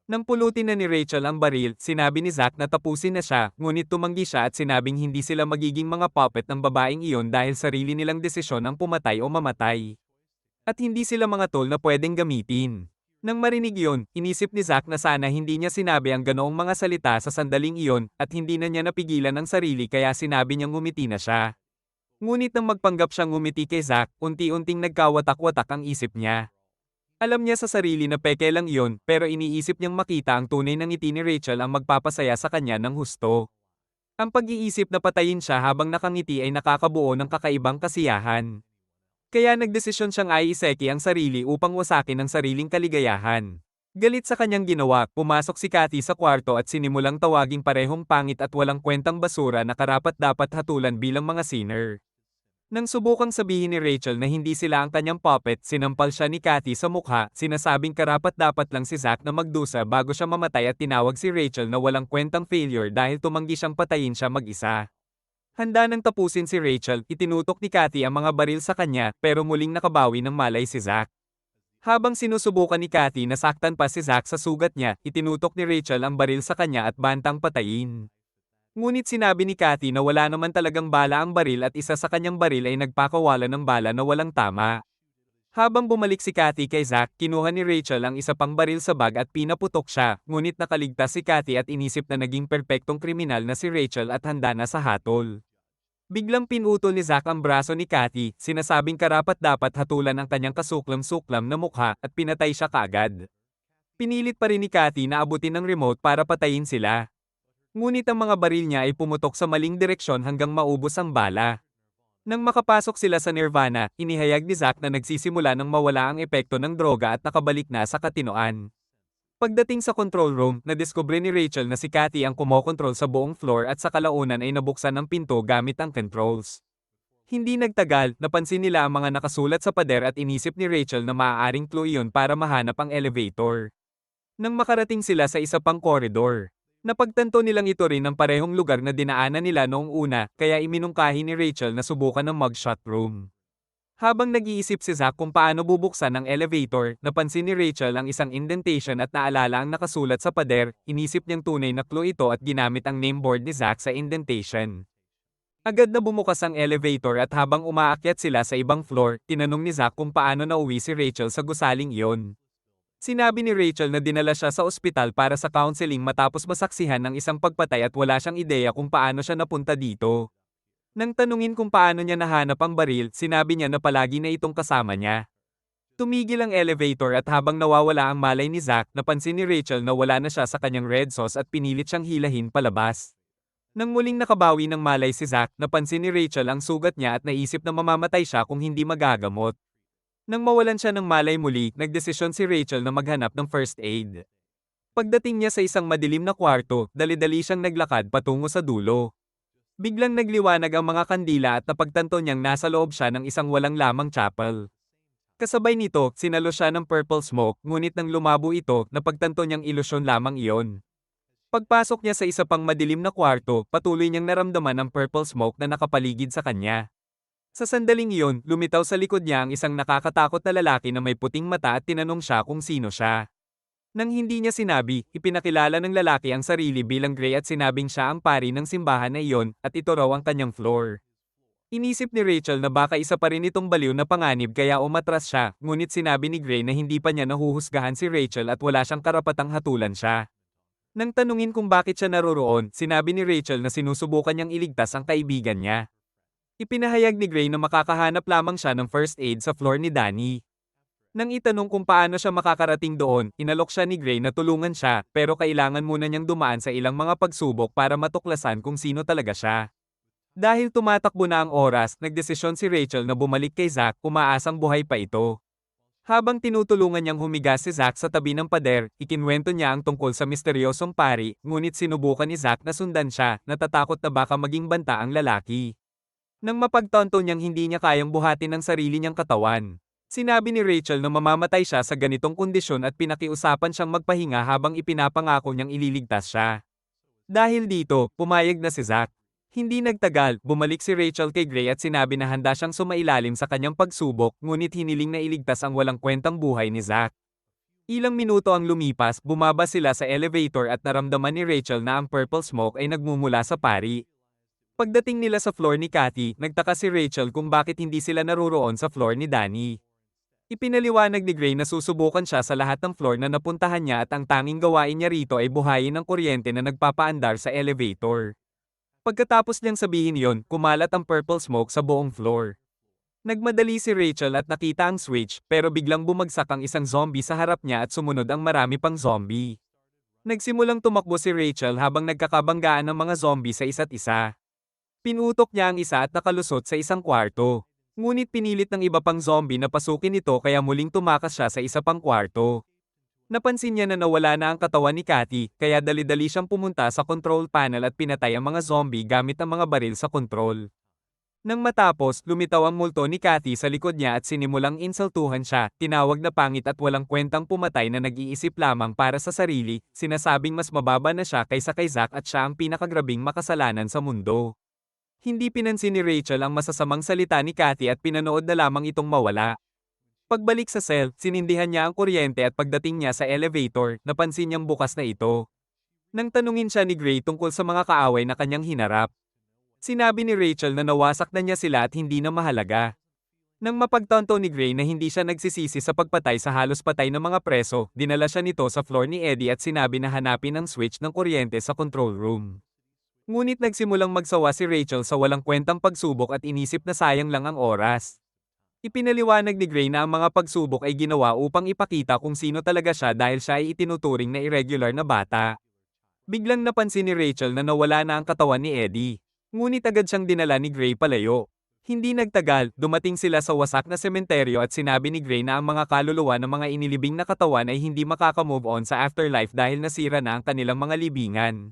Nang pulutin na ni Rachel ang baril, sinabi ni Zack na tapusin na siya, ngunit tumanggi siya at sinabing hindi sila magiging mga puppet ng babaeng iyon dahil sarili nilang desisyon ang pumatay o mamatay. At hindi sila mga tool na pwedeng gamitin. Nang marinig iyon, inisip ni Zack na sana hindi niya sinabi ang ganoong mga salita sa sandaling iyon, at hindi na niya napigilan ang sarili kaya sinabi niyang ngumiti na siya. Ngunit nang magpanggap siyang ngumiti kay Zack, unti-unting nagkawatak-watak ang isip niya. Alam niya sa sarili na peke lang iyon, pero iniisip niyang makita ang tunay na ngiti ni Rachel ang magpapasaya sa kanya ng husto. Ang pag-iisip na patayin siya habang nakangiti ay nakakabuo ng kakaibang kasiyahan. Kaya nagdesisyon siyang iiseki ang sarili upang wasakin ang sariling kaligayahan. Galit sa kanyang ginawa, pumasok si Cathy sa kwarto at sinimulang tawaging parehong pangit at walang kwentang basura na karapat-dapat hatulan bilang mga sinner. Nang subukang sabihin ni Rachel na hindi sila ang kanyang puppet, sinampal siya ni Cathy sa mukha, sinasabing karapat-dapat lang si Zack na magdusa bago siya mamatay at tinawag si Rachel na walang kwentang failure dahil tumanggi siyang patayin siya mag-isa. Handa nang tapusin si Rachel, itinutok ni Cathy ang mga baril sa kanya, pero muling nakabawi ng malay si Zack. Habang sinusubukan ni Cathy na saktan pa si Zack sa sugat niya, itinutok ni Rachel ang baril sa kanya at bantang patayin. Ngunit sinabi ni Cathy na wala naman talagang bala ang baril at isa sa kanyang baril ay nagpakawala ng bala na walang tama. Habang bumalik si Cathy kay Zack, kinuha ni Rachel ang isa pang baril sa bag at pinaputok siya, ngunit nakaligtas si Cathy at inisip na naging perpektong kriminal na si Rachel at handa na sa hatol. Biglang pinutol ni Zack ang braso ni Cathy, sinasabing karapat-dapat hatulan ang kanyang kasuklam-suklam na mukha at pinatay siya kaagad. Pinilit pa rin ni Cathy na abutin ng remote para patayin sila. Ngunit ang mga baril niya ay pumutok sa maling direksyon hanggang maubos ang bala. Nang makapasok sila sa Nirvana, inihayag ni Zack na nagsisimula ng mawala ang epekto ng droga at nakabalik na sa katinoan. Pagdating sa control room, nadiskubre ni Rachel na si Cathy ang kumokontrol sa buong floor at sa kalaunan ay nabuksan ang pinto gamit ang controls. Hindi nagtagal, napansin nila ang mga nakasulat sa pader at inisip ni Rachel na maaaring clue iyon para mahanap ang elevator. Nang makarating sila sa isa pang koridor, napagtanto nilang ito rin ang parehong lugar na dinaanan nila noong una, kaya iminungkahi ni Rachel na subukan ng mugshot room. Habang nag-iisip si Zack kung paano bubuksan ang elevator, napansin ni Rachel ang isang indentation at naalala ang nakasulat sa pader, inisip niyang tunay na clue ito at ginamit ang nameboard ni Zack sa indentation. Agad na bumukas ang elevator at habang umaakyat sila sa ibang floor, tinanong ni Zack kung paano nauwi si Rachel sa gusaling iyon. Sinabi ni Rachel na dinala siya sa ospital para sa counseling matapos masaksihan ng isang pagpatay at wala siyang ideya kung paano siya napunta dito. Nang tanungin kung paano niya nahanap ang baril, sinabi niya na palagi na itong kasama niya. Tumigil ang elevator at habang nawawala ang malay ni Zack, napansin ni Rachel na wala na siya sa kanyang red sauce at pinilit siyang hilahin palabas. Nang muling nakabawi ng malay si Zack, napansin ni Rachel ang sugat niya at naisip na mamamatay siya kung hindi magagamot. Nang mawalan siya ng malay muli, nagdesisyon si Rachel na maghanap ng first aid. Pagdating niya sa isang madilim na kwarto, dali-dali siyang naglakad patungo sa dulo. Biglang nagliwanag ang mga kandila at napagtanto niyang nasa loob siya ng isang walang lamang chapel. Kasabay nito, sinalo siya ng purple smoke, ngunit nang lumabo ito, napagtanto niyang ilusyon lamang iyon. Pagpasok niya sa isa pang madilim na kwarto, patuloy niyang naramdaman ang purple smoke na nakapaligid sa kanya. Sa sandaling iyon, lumitaw sa likod niya ang isang nakakatakot na lalaki na may puting mata at tinanong siya kung sino siya. Nang hindi niya sinabi, ipinakilala ng lalaki ang sarili bilang Gray at sinabing siya ang pari ng simbahan na iyon at ito raw ang kanyang floor. Inisip ni Rachel na baka isa pa rin itong baliw na panganib kaya umatras siya, ngunit sinabi ni Gray na hindi pa niya nahuhusgahan si Rachel at wala siyang karapatang hatulan siya. Nang tanungin kung bakit siya naroroon, sinabi ni Rachel na sinusubukan niyang iligtas ang kaibigan niya. Ipinahayag ni Gray na makakahanap lamang siya ng first aid sa floor ni Danny. Nang itanong kung paano siya makakarating doon, inalok siya ni Gray na tulungan siya, pero kailangan muna niyang dumaan sa ilang mga pagsubok para matuklasan kung sino talaga siya. Dahil tumatakbo na ang oras, nagdesisyon si Rachel na bumalik kay Zack, umaasang buhay pa ito. Habang tinutulungan niyang humiga si Zack sa tabi ng pader, ikinwento niya ang tungkol sa misteryosong pari, ngunit sinubukan ni Zack na sundan siya, natatakot na baka maging banta ang lalaki. Nang mapagtanto niyang hindi niya kayang buhatin ang sarili niyang katawan, sinabi ni Rachel na mamamatay siya sa ganitong kondisyon at pinakiusapan siyang magpahinga habang ipinapangako niyang ililigtas siya. Dahil dito, pumayag na si Zack. Hindi nagtagal, bumalik si Rachel kay Gray at sinabi na handa siyang sumailalim sa kanyang pagsubok, ngunit hiniling na iligtas ang walang kwentang buhay ni Zack. Ilang minuto ang lumipas, bumaba sila sa elevator at naramdaman ni Rachel na ang purple smoke ay nagmumula sa pari. Pagdating nila sa floor ni Cathy, nagtaka si Rachel kung bakit hindi sila naroroon sa floor ni Danny. Ipinaliwanag ni Gray na susubukan siya sa lahat ng floor na napuntahan niya at ang tanging gawain niya rito ay buhayin ang kuryente na nagpapaandar sa elevator. Pagkatapos niyang sabihin yon, kumalat ang purple smoke sa buong floor. Nagmadali si Rachel at nakita ang switch, pero biglang bumagsak ang isang zombie sa harap niya at sumunod ang marami pang zombie. Nagsimulang tumakbo si Rachel habang nagkakabanggaan ng mga zombie sa isa't isa. Pinutok niya ang isa at nakalusot sa isang kwarto. Ngunit pinilit ng iba pang zombie na pasukin ito kaya muling tumakas siya sa isa pang kwarto. Napansin niya na nawala na ang katawan ni Cathy, kaya dali-dali siyang pumunta sa control panel at pinatay ang mga zombie gamit ang mga baril sa control. Nang matapos, lumitaw ang multo ni Cathy sa likod niya at sinimulang insultuhan siya, tinawag na pangit at walang kwentang pumatay na nag-iisip lamang para sa sarili, sinasabing mas mababa na siya kaysa kay Zack at siya ang pinakagrabing makasalanan sa mundo. Hindi pinansin ni Rachel ang masasamang salita ni Cathy at pinanood na lamang itong mawala. Pagbalik sa cell, sinindihan niya ang kuryente at pagdating niya sa elevator, napansin niyang bukas na ito. Nang tanungin siya ni Gray tungkol sa mga kaaway na kanyang hinarap, sinabi ni Rachel na nawasak na niya sila at hindi na mahalaga. Nang mapagtanto ni Gray na hindi siya nagsisisi sa pagpatay sa halos patay na mga preso, dinala siya nito sa floor ni Eddie at sinabi na hanapin ang switch ng kuryente sa control room. Ngunit nagsimulang magsawa si Rachel sa walang kwentang pagsubok at inisip na sayang lang ang oras. Ipinaliwanag ni Gray na ang mga pagsubok ay ginawa upang ipakita kung sino talaga siya dahil siya ay itinuturing na irregular na bata. Biglang napansin ni Rachel na nawala na ang katawan ni Eddie. Ngunit agad siyang dinala ni Gray palayo. Hindi nagtagal, dumating sila sa wasak na sementeryo at sinabi ni Gray na ang mga kaluluwa ng mga inilibing na katawan ay hindi makaka-move on sa afterlife dahil nasira na ang kanilang mga libingan.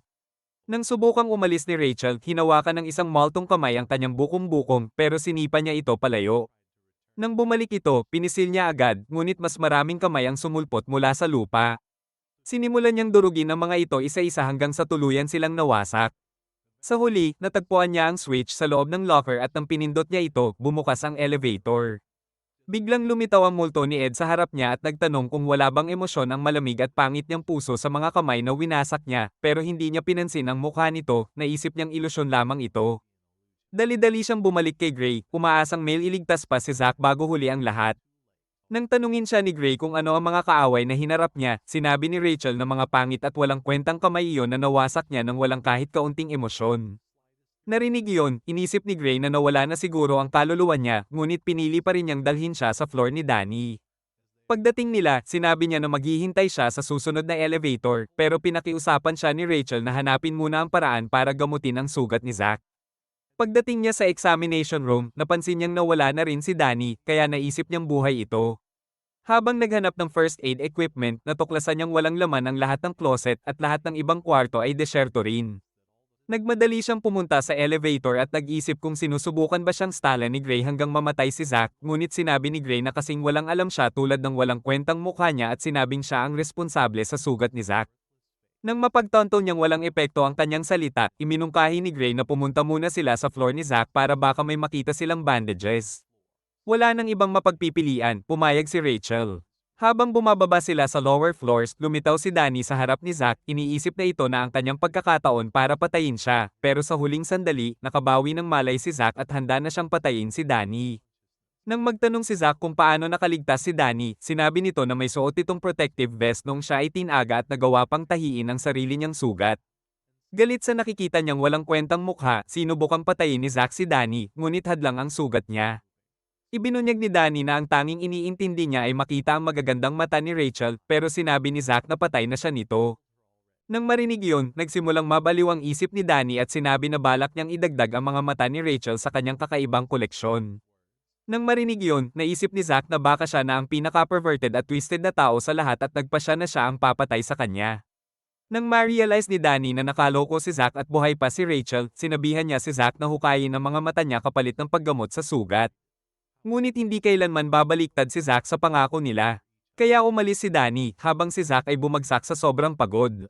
Nang subukang umalis ni Rachel, hinawakan ng isang maltong kamay ang kanyang bukom-bukom pero sinipa niya ito palayo. Nang bumalik ito, pinisil niya agad, ngunit mas maraming kamay ang sumulpot mula sa lupa. Sinimulan niyang durugin ang mga ito isa-isa hanggang sa tuluyan silang nawasak. Sa huli, natagpuan niya ang switch sa loob ng locker at nang pinindot niya ito, bumukas ang elevator. Biglang lumitaw ang multo ni Ed sa harap niya at nagtanong kung wala bang emosyon ang malamig at pangit niyang puso sa mga kamay na winasak niya, pero hindi niya pinansin ang mukha nito, naisip niyang ilusyon lamang ito. Dali-dali siyang bumalik kay Gray, umaasang iligtas pa si Zack bago huli ang lahat. Nang tanungin siya ni Gray kung ano ang mga kaaway na hinarap niya, sinabi ni Rachel na mga pangit at walang kwentang kamay iyon na nawasak niya nang walang kahit kaunting emosyon. Narinig iyon, inisip ni Gray na nawala na siguro ang kaluluwa niya, ngunit pinili pa rin niyang dalhin siya sa floor ni Danny. Pagdating nila, sinabi niya na maghihintay siya sa susunod na elevator, pero pinakiusapan siya ni Rachel na hanapin muna ang paraan para gamutin ang sugat ni Zack. Pagdating niya sa examination room, napansin niyang nawala na rin si Danny, kaya naisip niyang buhay ito. Habang naghanap ng first aid equipment, natuklasan niyang walang laman ang lahat ng closet at lahat ng ibang kwarto ay desyerto rin. Nagmadali siyang pumunta sa elevator at nag-isip kung sinusubukan ba siyang stalan ni Gray hanggang mamatay si Zack, ngunit sinabi ni Gray na kasing walang alam siya tulad ng walang kwentang mukha niya at sinabing siya ang responsable sa sugat ni Zack. Nang mapagtanto niyang walang epekto ang kanyang salita, iminungkahi ni Gray na pumunta muna sila sa floor ni Zack para baka may makita silang bandages. Wala nang ibang mapagpipilian, pumayag si Rachel. Habang bumababa sila sa lower floors, lumitaw si Danny sa harap ni Zack, iniisip na ito na ang kanyang pagkakataon para patayin siya, pero sa huling sandali, nakabawi ng malay si Zack at handa na siyang patayin si Danny. Nang magtanong si Zack kung paano nakaligtas si Danny, sinabi nito na may suot itong protective vest nung siya ay tinaga at nagawa pang tahiin ang sarili niyang sugat. Galit sa nakikita niyang walang kwentang mukha, sinubukang patayin ni Zack si Danny, ngunit hadlang ang sugat niya. Ibinunyag ni Danny na ang tanging iniintindi niya ay makita ang magagandang mata ni Rachel, pero sinabi ni Zack na patay na siya nito. Nang marinig iyon, nagsimulang mabaliw ang isip ni Danny at sinabi na balak niyang idagdag ang mga mata ni Rachel sa kanyang kakaibang koleksyon. Nang marinig iyon, naisip ni Zack na baka siya na ang pinaka-perverted at twisted na tao sa lahat at nagpasya na siya ang papatay sa kanya. Nang ma-realize ni Danny na nakaloko si Zack at buhay pa si Rachel, sinabihan niya si Zack na hukayin ang mga mata niya kapalit ng paggamot sa sugat. Ngunit hindi kailanman babaliktad si Zack sa pangako nila. Kaya umalis si Danny, habang si Zack ay bumagsak sa sobrang pagod.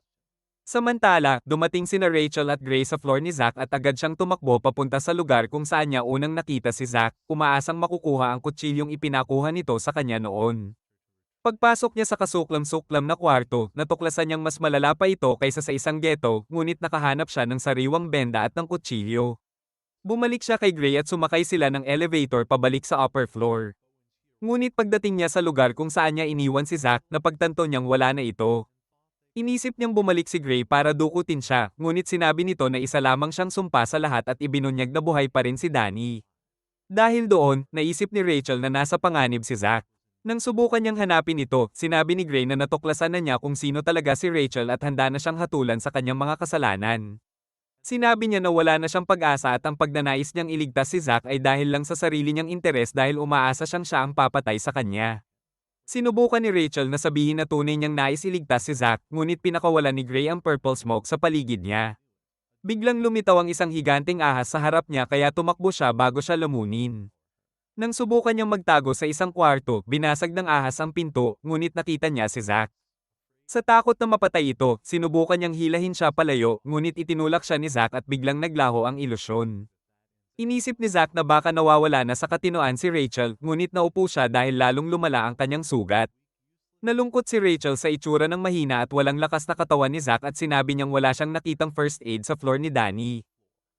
Samantala, dumating sina Rachel at Gray sa floor ni Zack at agad siyang tumakbo papunta sa lugar kung saan niya unang nakita si Zack, umaasang makukuha ang kutsilyong ipinakuha nito sa kanya noon. Pagpasok niya sa kasuklam-suklam na kwarto, natuklasan niyang mas malala pa ito kaysa sa isang ghetto, ngunit nakahanap siya ng sariwang benda at ng kutsilyo. Bumalik siya kay Gray at sumakay sila ng elevator pabalik sa upper floor. Ngunit pagdating niya sa lugar kung saan niya iniwan si Zack, napagtanto niyang wala na ito. Inisip niyang bumalik si Gray para dukutin siya, ngunit sinabi nito na isa lamang siyang sumpa sa lahat at ibinunyag na buhay pa rin si Danny. Dahil doon, naisip ni Rachel na nasa panganib si Zack. Nang subukan niyang hanapin ito, sinabi ni Gray na natuklasan na niya kung sino talaga si Rachel at handa na siyang hatulan sa kanyang mga kasalanan. Sinabi niya na wala na siyang pag-asa at ang pagnanais niyang iligtas si Zack ay dahil lang sa sarili niyang interes dahil umaasa siyang siya ang papatay sa kanya. Sinubukan ni Rachel na sabihin na tunay niyang nais iligtas si Zack, ngunit pinakawalan ni Gray ang purple smoke sa paligid niya. Biglang lumitaw ang isang higanteng ahas sa harap niya kaya tumakbo siya bago siya lamunin. Nang subukan niyang magtago sa isang kwarto, binasag ng ahas ang pinto, ngunit nakita niya si Zack. Sa takot na mapatay ito, sinubukan niyang hilahin siya palayo, ngunit itinulak siya ni Zack at biglang naglaho ang ilusyon. Inisip ni Zack na baka nawawala na sa katinoan si Rachel, ngunit naupo siya dahil lalong lumala ang kanyang sugat. Nalungkot si Rachel sa itsura ng mahina at walang lakas na katawan ni Zack at sinabi niyang wala siyang nakitang first aid sa floor ni Danny.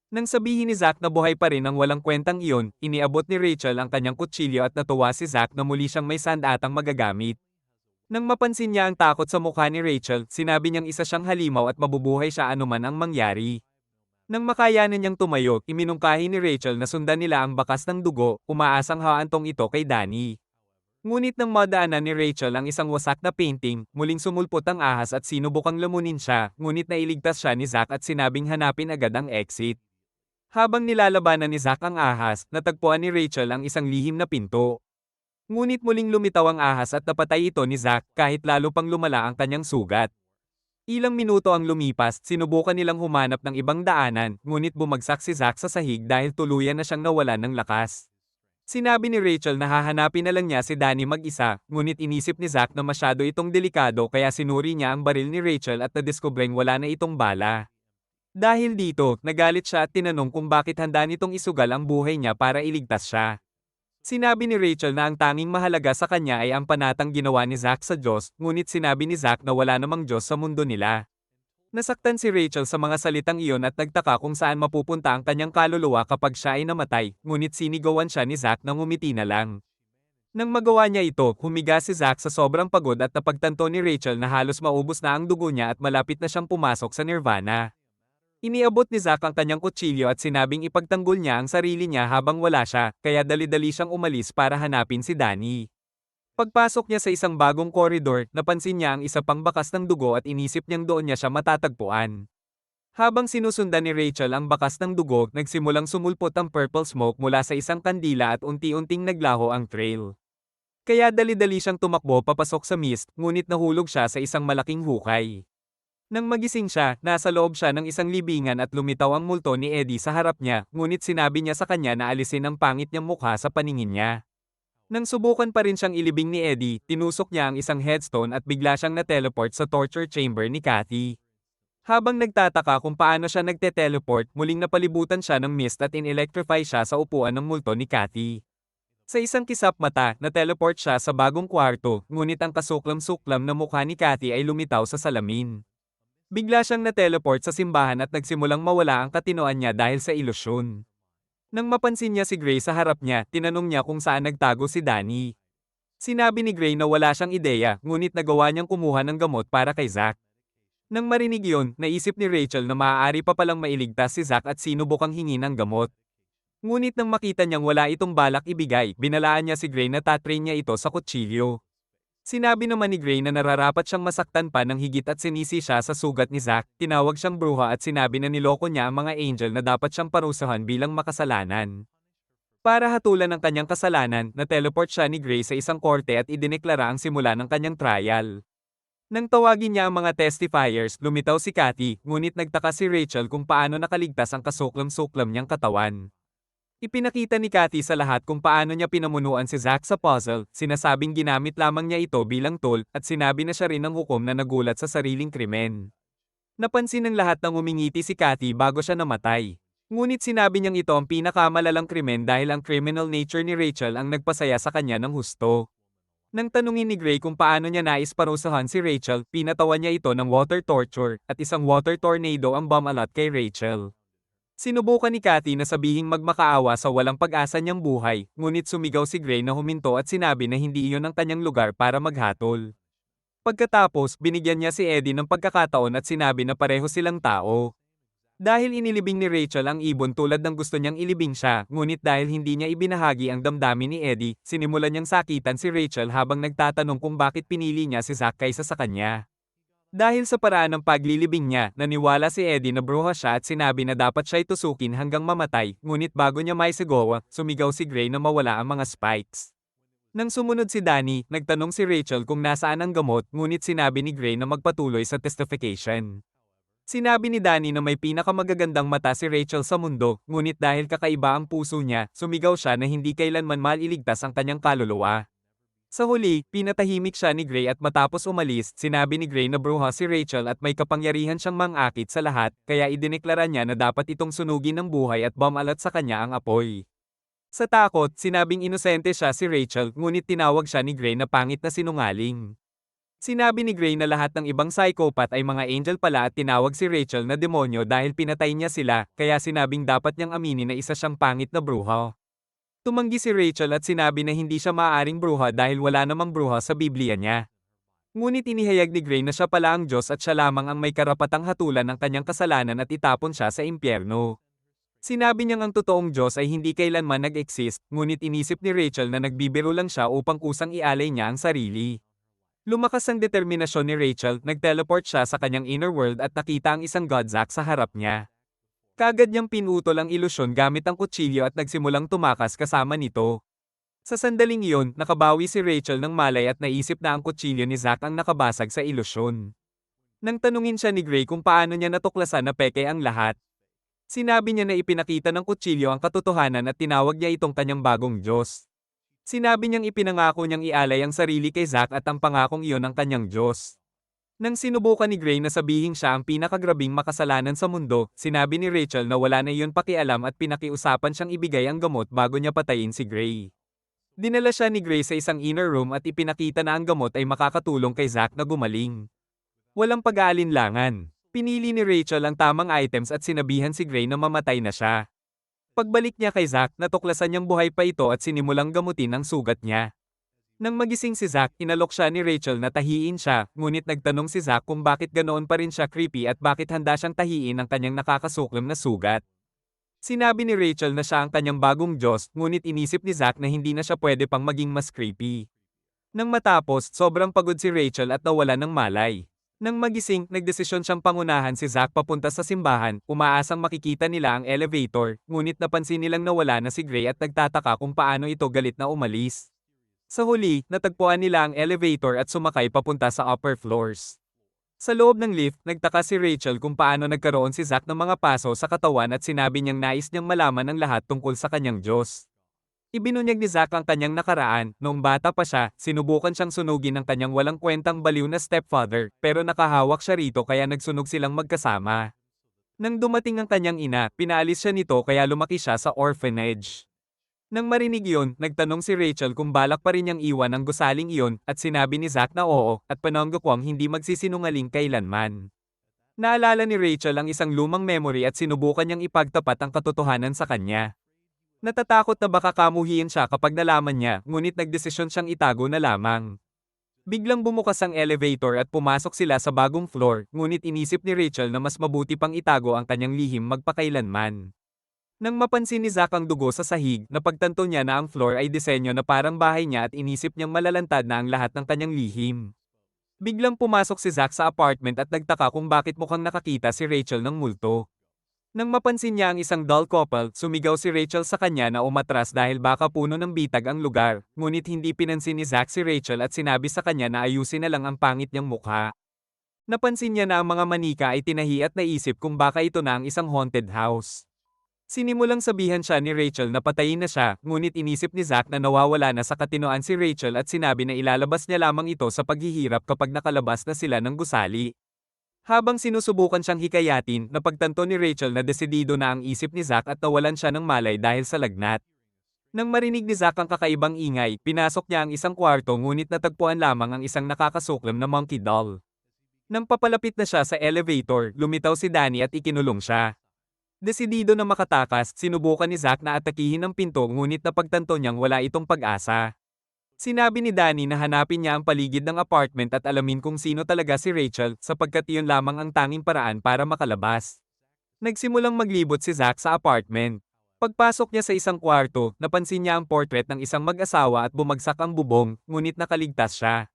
Nang sabihin ni Zack na buhay pa rin ang walang kwentang iyon, iniabot ni Rachel ang kanyang kutsilyo at natuwa si Zack na muli siyang may sandatang magagamit. Nang mapansin niya ang takot sa mukha ni Rachel, sinabi niyang isa siyang halimaw at mabubuhay siya anuman ang mangyari. Nang makayanan niyang tumayo, iminungkahi ni Rachel na sundan nila ang bakas ng dugo, umaasang haantong ito kay Danny. Ngunit nang madaanan ni Rachel ang isang wasak na painting, muling sumulpot ang ahas at sinubukang lamunin siya, ngunit nailigtas siya ni Zack at sinabing hanapin agad ang exit. Habang nilalabanan ni Zack ang ahas, natagpuan ni Rachel ang isang lihim na pinto. Ngunit muling lumitaw ang ahas at napatay ito ni Zack kahit lalo pang lumala ang kanyang sugat. Ilang minuto ang lumipas, sinubukan nilang humanap ng ibang daanan, ngunit bumagsak si Zack sa sahig dahil tuluyan na siyang nawalan ng lakas. Sinabi ni Rachel na hahanapin na lang niya si Danny mag-isa, ngunit inisip ni Zack na masyado itong delikado kaya sinuri niya ang baril ni Rachel at nadiskubreng wala na itong bala. Dahil dito, nagalit siya at tinanong kung bakit handa nitong isugal ang buhay niya para iligtas siya. Sinabi ni Rachel na ang tanging mahalaga sa kanya ay ang panatang ginawa ni Zack sa Diyos, ngunit sinabi ni Zack na wala namang Diyos sa mundo nila. Nasaktan si Rachel sa mga salitang iyon at nagtaka kung saan mapupunta ang kanyang kaluluwa kapag siya ay namatay, ngunit sinigawan siya ni Zack nang ngumiti na lang. Nang magawa niya ito, humiga si Zack sa sobrang pagod at napagtanto ni Rachel na halos maubos na ang dugo niya at malapit na siyang pumasok sa nirvana. Iniabot ni Zack ang kanyang kutsilyo at sinabing ipagtanggol niya ang sarili niya habang wala siya, kaya dali-dali siyang umalis para hanapin si Danny. Pagpasok niya sa isang bagong koridor, napansin niya ang isa pang bakas ng dugo at inisip niyang doon niya siya matatagpuan. Habang sinusundan ni Rachel ang bakas ng dugo, nagsimulang sumulpot ang purple smoke mula sa isang kandila at unti-unting naglaho ang trail. Kaya dali-dali siyang tumakbo papasok sa mist, ngunit nahulog siya sa isang malaking hukay. Nang magising siya, nasa loob siya ng isang libingan at lumitaw ang multo ni Eddie sa harap niya, ngunit sinabi niya sa kanya na alisin ang pangit niyang mukha sa paningin niya. Nang subukan pa rin siyang ilibing ni Eddie, tinusok niya ang isang headstone at bigla siyang na-teleport sa torture chamber ni Kathy. Habang nagtataka kung paano siya nagte-teleport, muling napalibutan siya ng mist at in-electrify siya sa upuan ng multo ni Kathy. Sa isang kisap mata, na-teleport siya sa bagong kwarto, ngunit ang kasuklam-suklam na mukha ni Kathy ay lumitaw sa salamin. Bigla siyang na-teleport sa simbahan at nagsimulang mawala ang katinoan niya dahil sa ilusyon. Nang mapansin niya si Gray sa harap niya, tinanong niya kung saan nagtago si Danny. Sinabi ni Gray na wala siyang ideya, ngunit nagawa niyang kumuha ng gamot para kay Zack. Nang marinig iyon, naisip ni Rachel na maaari pa palang mailigtas si Zack at sinubukang hingin ang gamot. Ngunit nang makita niyang wala itong balak ibigay, binalaan niya si Gray na tatrain niya ito sa kutsilyo. Sinabi naman ni Gray na nararapat siyang masaktan pa ng higit at sinisi siya sa sugat ni Zack, tinawag siyang bruha at sinabi na niloko niya ang mga angel na dapat siyang parusahan bilang makasalanan. Para hatulan ang kanyang kasalanan, na-teleport siya ni Gray sa isang korte at idineklara ang simula ng kanyang trial. Nang tawagin niya ang mga testifiers, lumitaw si Kathy, ngunit nagtaka si Rachel kung paano nakaligtas ang kasuklam-suklam niyang katawan. Ipinakita ni Kathy sa lahat kung paano niya pinamunuan si Zack sa puzzle, sinasabing ginamit lamang niya ito bilang tool, at sinabi na siya rin ng hukom na nagulat sa sariling krimen. Napansin ng lahat nang umingiti si Kathy bago siya namatay. Ngunit sinabi niyang ito ang pinakamalalang krimen dahil ang criminal nature ni Rachel ang nagpasaya sa kanya ng husto. Nang tanungin ni Gray kung paano niya nais parusahan si Rachel, pinatawan niya ito ng water torture, at isang water tornado ang bumalat kay Rachel. Sinubukan ni Kathy na sabihing magmakaawa sa walang pag-asa niyang buhay, ngunit sumigaw si Gray na huminto at sinabi na hindi iyon ang kanyang lugar para maghatol. Pagkatapos, binigyan niya si Eddie ng pagkakataon at sinabi na pareho silang tao. Dahil inilibing ni Rachel ang ibon tulad ng gusto niyang ilibing siya, ngunit dahil hindi niya ibinahagi ang damdamin ni Eddie, sinimulan niyang sakitan si Rachel habang nagtatanong kung bakit pinili niya si Zack kaysa sa kanya. Dahil sa paraan ng paglilibing niya, naniwala si Eddie na bruha siya at sinabi na dapat siya tusukin hanggang mamatay, ngunit bago niya maisigawa, sumigaw si Gray na mawala ang mga spikes. Nang sumunod si Danny, nagtanong si Rachel kung nasaan ang gamot, ngunit sinabi ni Gray na magpatuloy sa testification. Sinabi ni Danny na may pinakamagagandang mata si Rachel sa mundo, ngunit dahil kakaiba ang puso niya, sumigaw siya na hindi kailanman maliligtas ang kanyang kaluluwa. Sa huli, pinatahimik siya ni Gray at matapos umalis, sinabi ni Gray na bruha si Rachel at may kapangyarihan siyang mangakit sa lahat, kaya idineklara niya na dapat itong sunugin ng buhay at bumalat sa kanya ang apoy. Sa takot, sinabing inosente siya si Rachel, ngunit tinawag siya ni Gray na pangit na sinungaling. Sinabi ni Gray na lahat ng ibang psychopath ay mga angel pala at tinawag si Rachel na demonyo dahil pinatay niya sila, kaya sinabing dapat niyang aminin na isa siyang pangit na bruha. Tumanggi si Rachel at sinabi na hindi siya maaaring bruha dahil wala namang bruha sa Biblia niya. Ngunit inihayag ni Gray na siya pala ang Diyos at siya lamang ang may karapatang hatulan ng kanyang kasalanan at itapon siya sa impyerno. Sinabi niyang ang totoong Diyos ay hindi kailanman nag-exist, ngunit inisip ni Rachel na nagbibiro lang siya upang kusang ialay niya ang sarili. Lumakas ang determinasyon ni Rachel, nag-teleport siya sa kanyang inner world at nakita ang isang Godzak sa harap niya. Kaagad niyang pinutol ang ilusyon gamit ang kutsilyo at nagsimulang tumakas kasama nito. Sa sandaling iyon, nakabawi si Rachel ng malay at naisip na ang kutsilyo ni Zack ang nakabasag sa ilusyon. Nang tanungin siya ni Gray kung paano niya natuklasan na peke ang lahat, sinabi niya na ipinakita ng kutsilyo ang katotohanan at tinawag niya itong kanyang bagong Diyos. Sinabi niyang ipinangako niyang ialay ang sarili kay Zack at ang pangakong iyon ang kanyang Diyos. Nang sinubukan ni Gray na sabihin siya ang pinakagrabing makasalanan sa mundo, sinabi ni Rachel na wala na iyon pakialam at pinakiusapan siyang ibigay ang gamot bago niya patayin si Gray. Dinala siya ni Gray sa isang inner room at ipinakita na ang gamot ay makakatulong kay Zack na gumaling. Walang pag-aalinlangan. Pinili ni Rachel ang tamang items at sinabihan si Gray na mamatay na siya. Pagbalik niya kay Zack, natuklasan niyang buhay pa ito at sinimulang gamutin ang sugat niya. Nang magising si Zack, inalok siya ni Rachel na tahiin siya, ngunit nagtanong si Zack kung bakit ganoon pa rin siya creepy at bakit handa siyang tahiin ang kanyang nakakasuklom na sugat. Sinabi ni Rachel na siya ang kanyang bagong Diyos, ngunit inisip ni Zack na hindi na siya pwede pang maging mas creepy. Nang matapos, sobrang pagod si Rachel at nawala ng malay. Nang magising, nagdesisyon siyang pangunahan si Zack papunta sa simbahan, umaasang makikita nila ang elevator, ngunit napansin nilang nawala na si Gray at nagtataka kung paano ito galit na umalis. Sa huli, natagpuan nila ang elevator at sumakay papunta sa upper floors. Sa loob ng lift, nagtaka si Rachel kung paano nagkaroon si Zack ng mga paso sa katawan at sinabi niyang nais niyang malaman ang lahat tungkol sa kanyang Diyos. Ibinunyag ni Zack ang kanyang nakaraan, noong bata pa siya, sinubukan siyang sunugin ng kanyang walang kwentang baliw na stepfather, pero nakahawak siya rito kaya nagsunog silang magkasama. Nang dumating ang kanyang ina, pinaalis siya nito kaya lumaki siya sa orphanage. Nang marinig iyon, nagtanong si Rachel kung balak pa rin niyang iwan ang gusaling iyon, at sinabi ni Zack na oo, at pananggakwang hindi magsisinungaling kailanman. Naalala ni Rachel ang isang lumang memory at sinubukan niyang ipagtapat ang katotohanan sa kanya. Natatakot na baka kamuhiin siya kapag nalaman niya, ngunit nagdesisyon siyang itago na lamang. Biglang bumukas ang elevator at pumasok sila sa bagong floor, ngunit inisip ni Rachel na mas mabuti pang itago ang kanyang lihim magpakailanman. Nang mapansin ni Zack ang dugo sa sahig, napagtanto niya na ang floor ay disenyo na parang bahay niya at inisip niyang malalantad na ang lahat ng kanyang lihim. Biglang pumasok si Zack sa apartment at nagtaka kung bakit mukhang nakakita si Rachel ng multo. Nang mapansin niya ang isang doll couple, sumigaw si Rachel sa kanya na umatras dahil baka puno ng bitag ang lugar, ngunit hindi pinansin ni Zack si Rachel at sinabi sa kanya na ayusin na lang ang pangit niyang mukha. Napansin niya na ang mga manika ay tinahi at naisip kung baka ito na ang isang haunted house. Sinimulang sabihan siya ni Rachel na patayin na siya, ngunit inisip ni Zack na nawawala na sa katinoan si Rachel at sinabi na ilalabas niya lamang ito sa paghihirap kapag nakalabas na sila ng gusali. Habang sinusubukan siyang hikayatin, napagtanto ni Rachel na desidido na ang isip ni Zack at nawalan siya ng malay dahil sa lagnat. Nang marinig ni Zack ang kakaibang ingay, pinasok niya ang isang kwarto ngunit natagpuan lamang ang isang nakakasuklom na monkey doll. Nang papalapit na siya sa elevator, lumitaw si Danny at ikinulong siya. Desidido na makatakas, sinubukan ni Zack na atakihin ang pinto ngunit napagtanto niyang wala itong pag-asa. Sinabi ni Danny na hanapin niya ang paligid ng apartment at alamin kung sino talaga si Rachel sapagkat iyon lamang ang tanging paraan para makalabas. Nagsimulang maglibot si Zack sa apartment. Pagpasok niya sa isang kwarto, napansin niya ang portrait ng isang mag-asawa at bumagsak ang bubong, ngunit nakaligtas siya.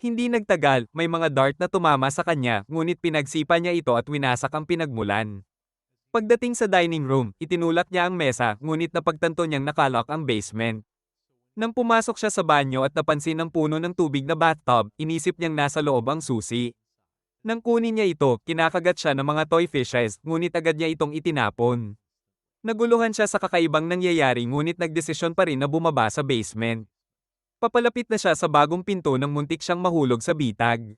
Hindi nagtagal, may mga dart na tumama sa kanya, ngunit pinagsipa niya ito at winasak ang pinagmulan. Pagdating sa dining room, itinulak niya ang mesa, ngunit napagtanto niyang nakalock ang basement. Nang pumasok siya sa banyo at napansin ang puno ng tubig na bathtub, inisip niyang nasa loob ang susi. Nang kunin niya ito, kinakagat siya ng mga toy fishes, ngunit agad niya itong itinapon. Naguluhan siya sa kakaibang nangyayari ngunit nagdesisyon pa rin na bumaba sa basement. Papalapit na siya sa bagong pinto nang muntik siyang mahulog sa bitag.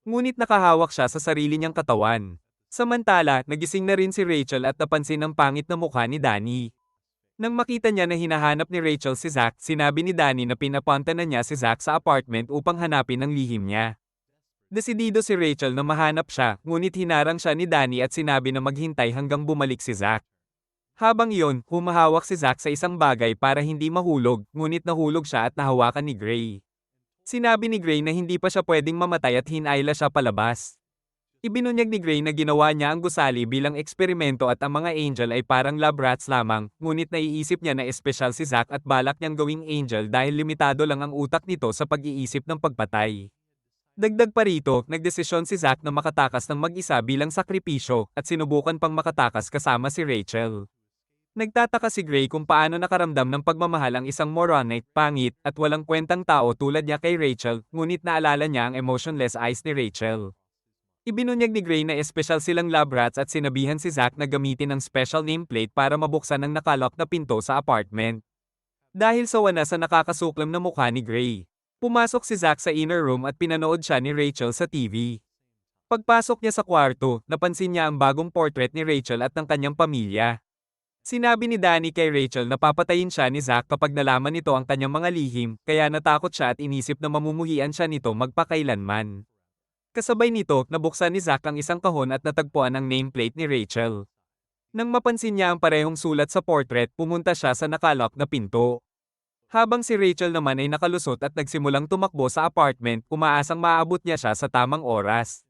Ngunit nakahawak siya sa sarili niyang katawan. Samantala, nagising na rin si Rachel at napansin ang pangit na mukha ni Danny. Nang makita niya na hinahanap ni Rachel si Zack, sinabi ni Danny na pinapunta na niya si Zack sa apartment upang hanapin ang lihim niya. Desidido si Rachel na mahanap siya, ngunit hinarang siya ni Danny at sinabi na maghintay hanggang bumalik si Zack. Habang iyon, humahawak si Zack sa isang bagay para hindi mahulog, ngunit nahulog siya at nahawakan ni Gray. Sinabi ni Gray na hindi pa siya pwedeng mamatay at hinayla siya palabas. Ibinunyag ni Gray na ginawa niya ang gusali bilang eksperimento at ang mga angel ay parang lab rats lamang, ngunit naiisip niya na espesyal si Zack at balak niyang gawing angel dahil limitado lang ang utak nito sa pag-iisip ng pagpatay. Dagdag pa rito, nagdesisyon si Zack na makatakas ng mag-isa bilang sakripisyo at sinubukan pang makatakas kasama si Rachel. Nagtataka si Gray kung paano nakaramdam ng pagmamahal ang isang moronic, pangit, at walang kwentang tao tulad niya kay Rachel, ngunit naalala niya ang emotionless eyes ni Rachel. Ibinunyag ni Gray na espesyal silang lab rats at sinabihan si Zack na gamitin ang special nameplate para mabuksan ang nakalock na pinto sa apartment. Dahil sawa na sa nakakasuklam na mukha ni Gray, pumasok si Zack sa inner room at pinanood siya ni Rachel sa TV. Pagpasok niya sa kwarto, napansin niya ang bagong portrait ni Rachel at ng kanyang pamilya. Sinabi ni Danny kay Rachel na papatayin siya ni Zack kapag nalaman nito ang kanyang mga lihim, kaya natakot siya at inisip na mamumuhian siya nito magpakailanman. Kasabay nito, nabuksan ni Zack ang isang kahon at natagpuan ang nameplate ni Rachel. Nang mapansin niya ang parehong sulat sa portrait, pumunta siya sa nakalock na pinto. Habang si Rachel naman ay nakalusot at nagsimulang tumakbo sa apartment, umaasang maaabot niya siya sa tamang oras.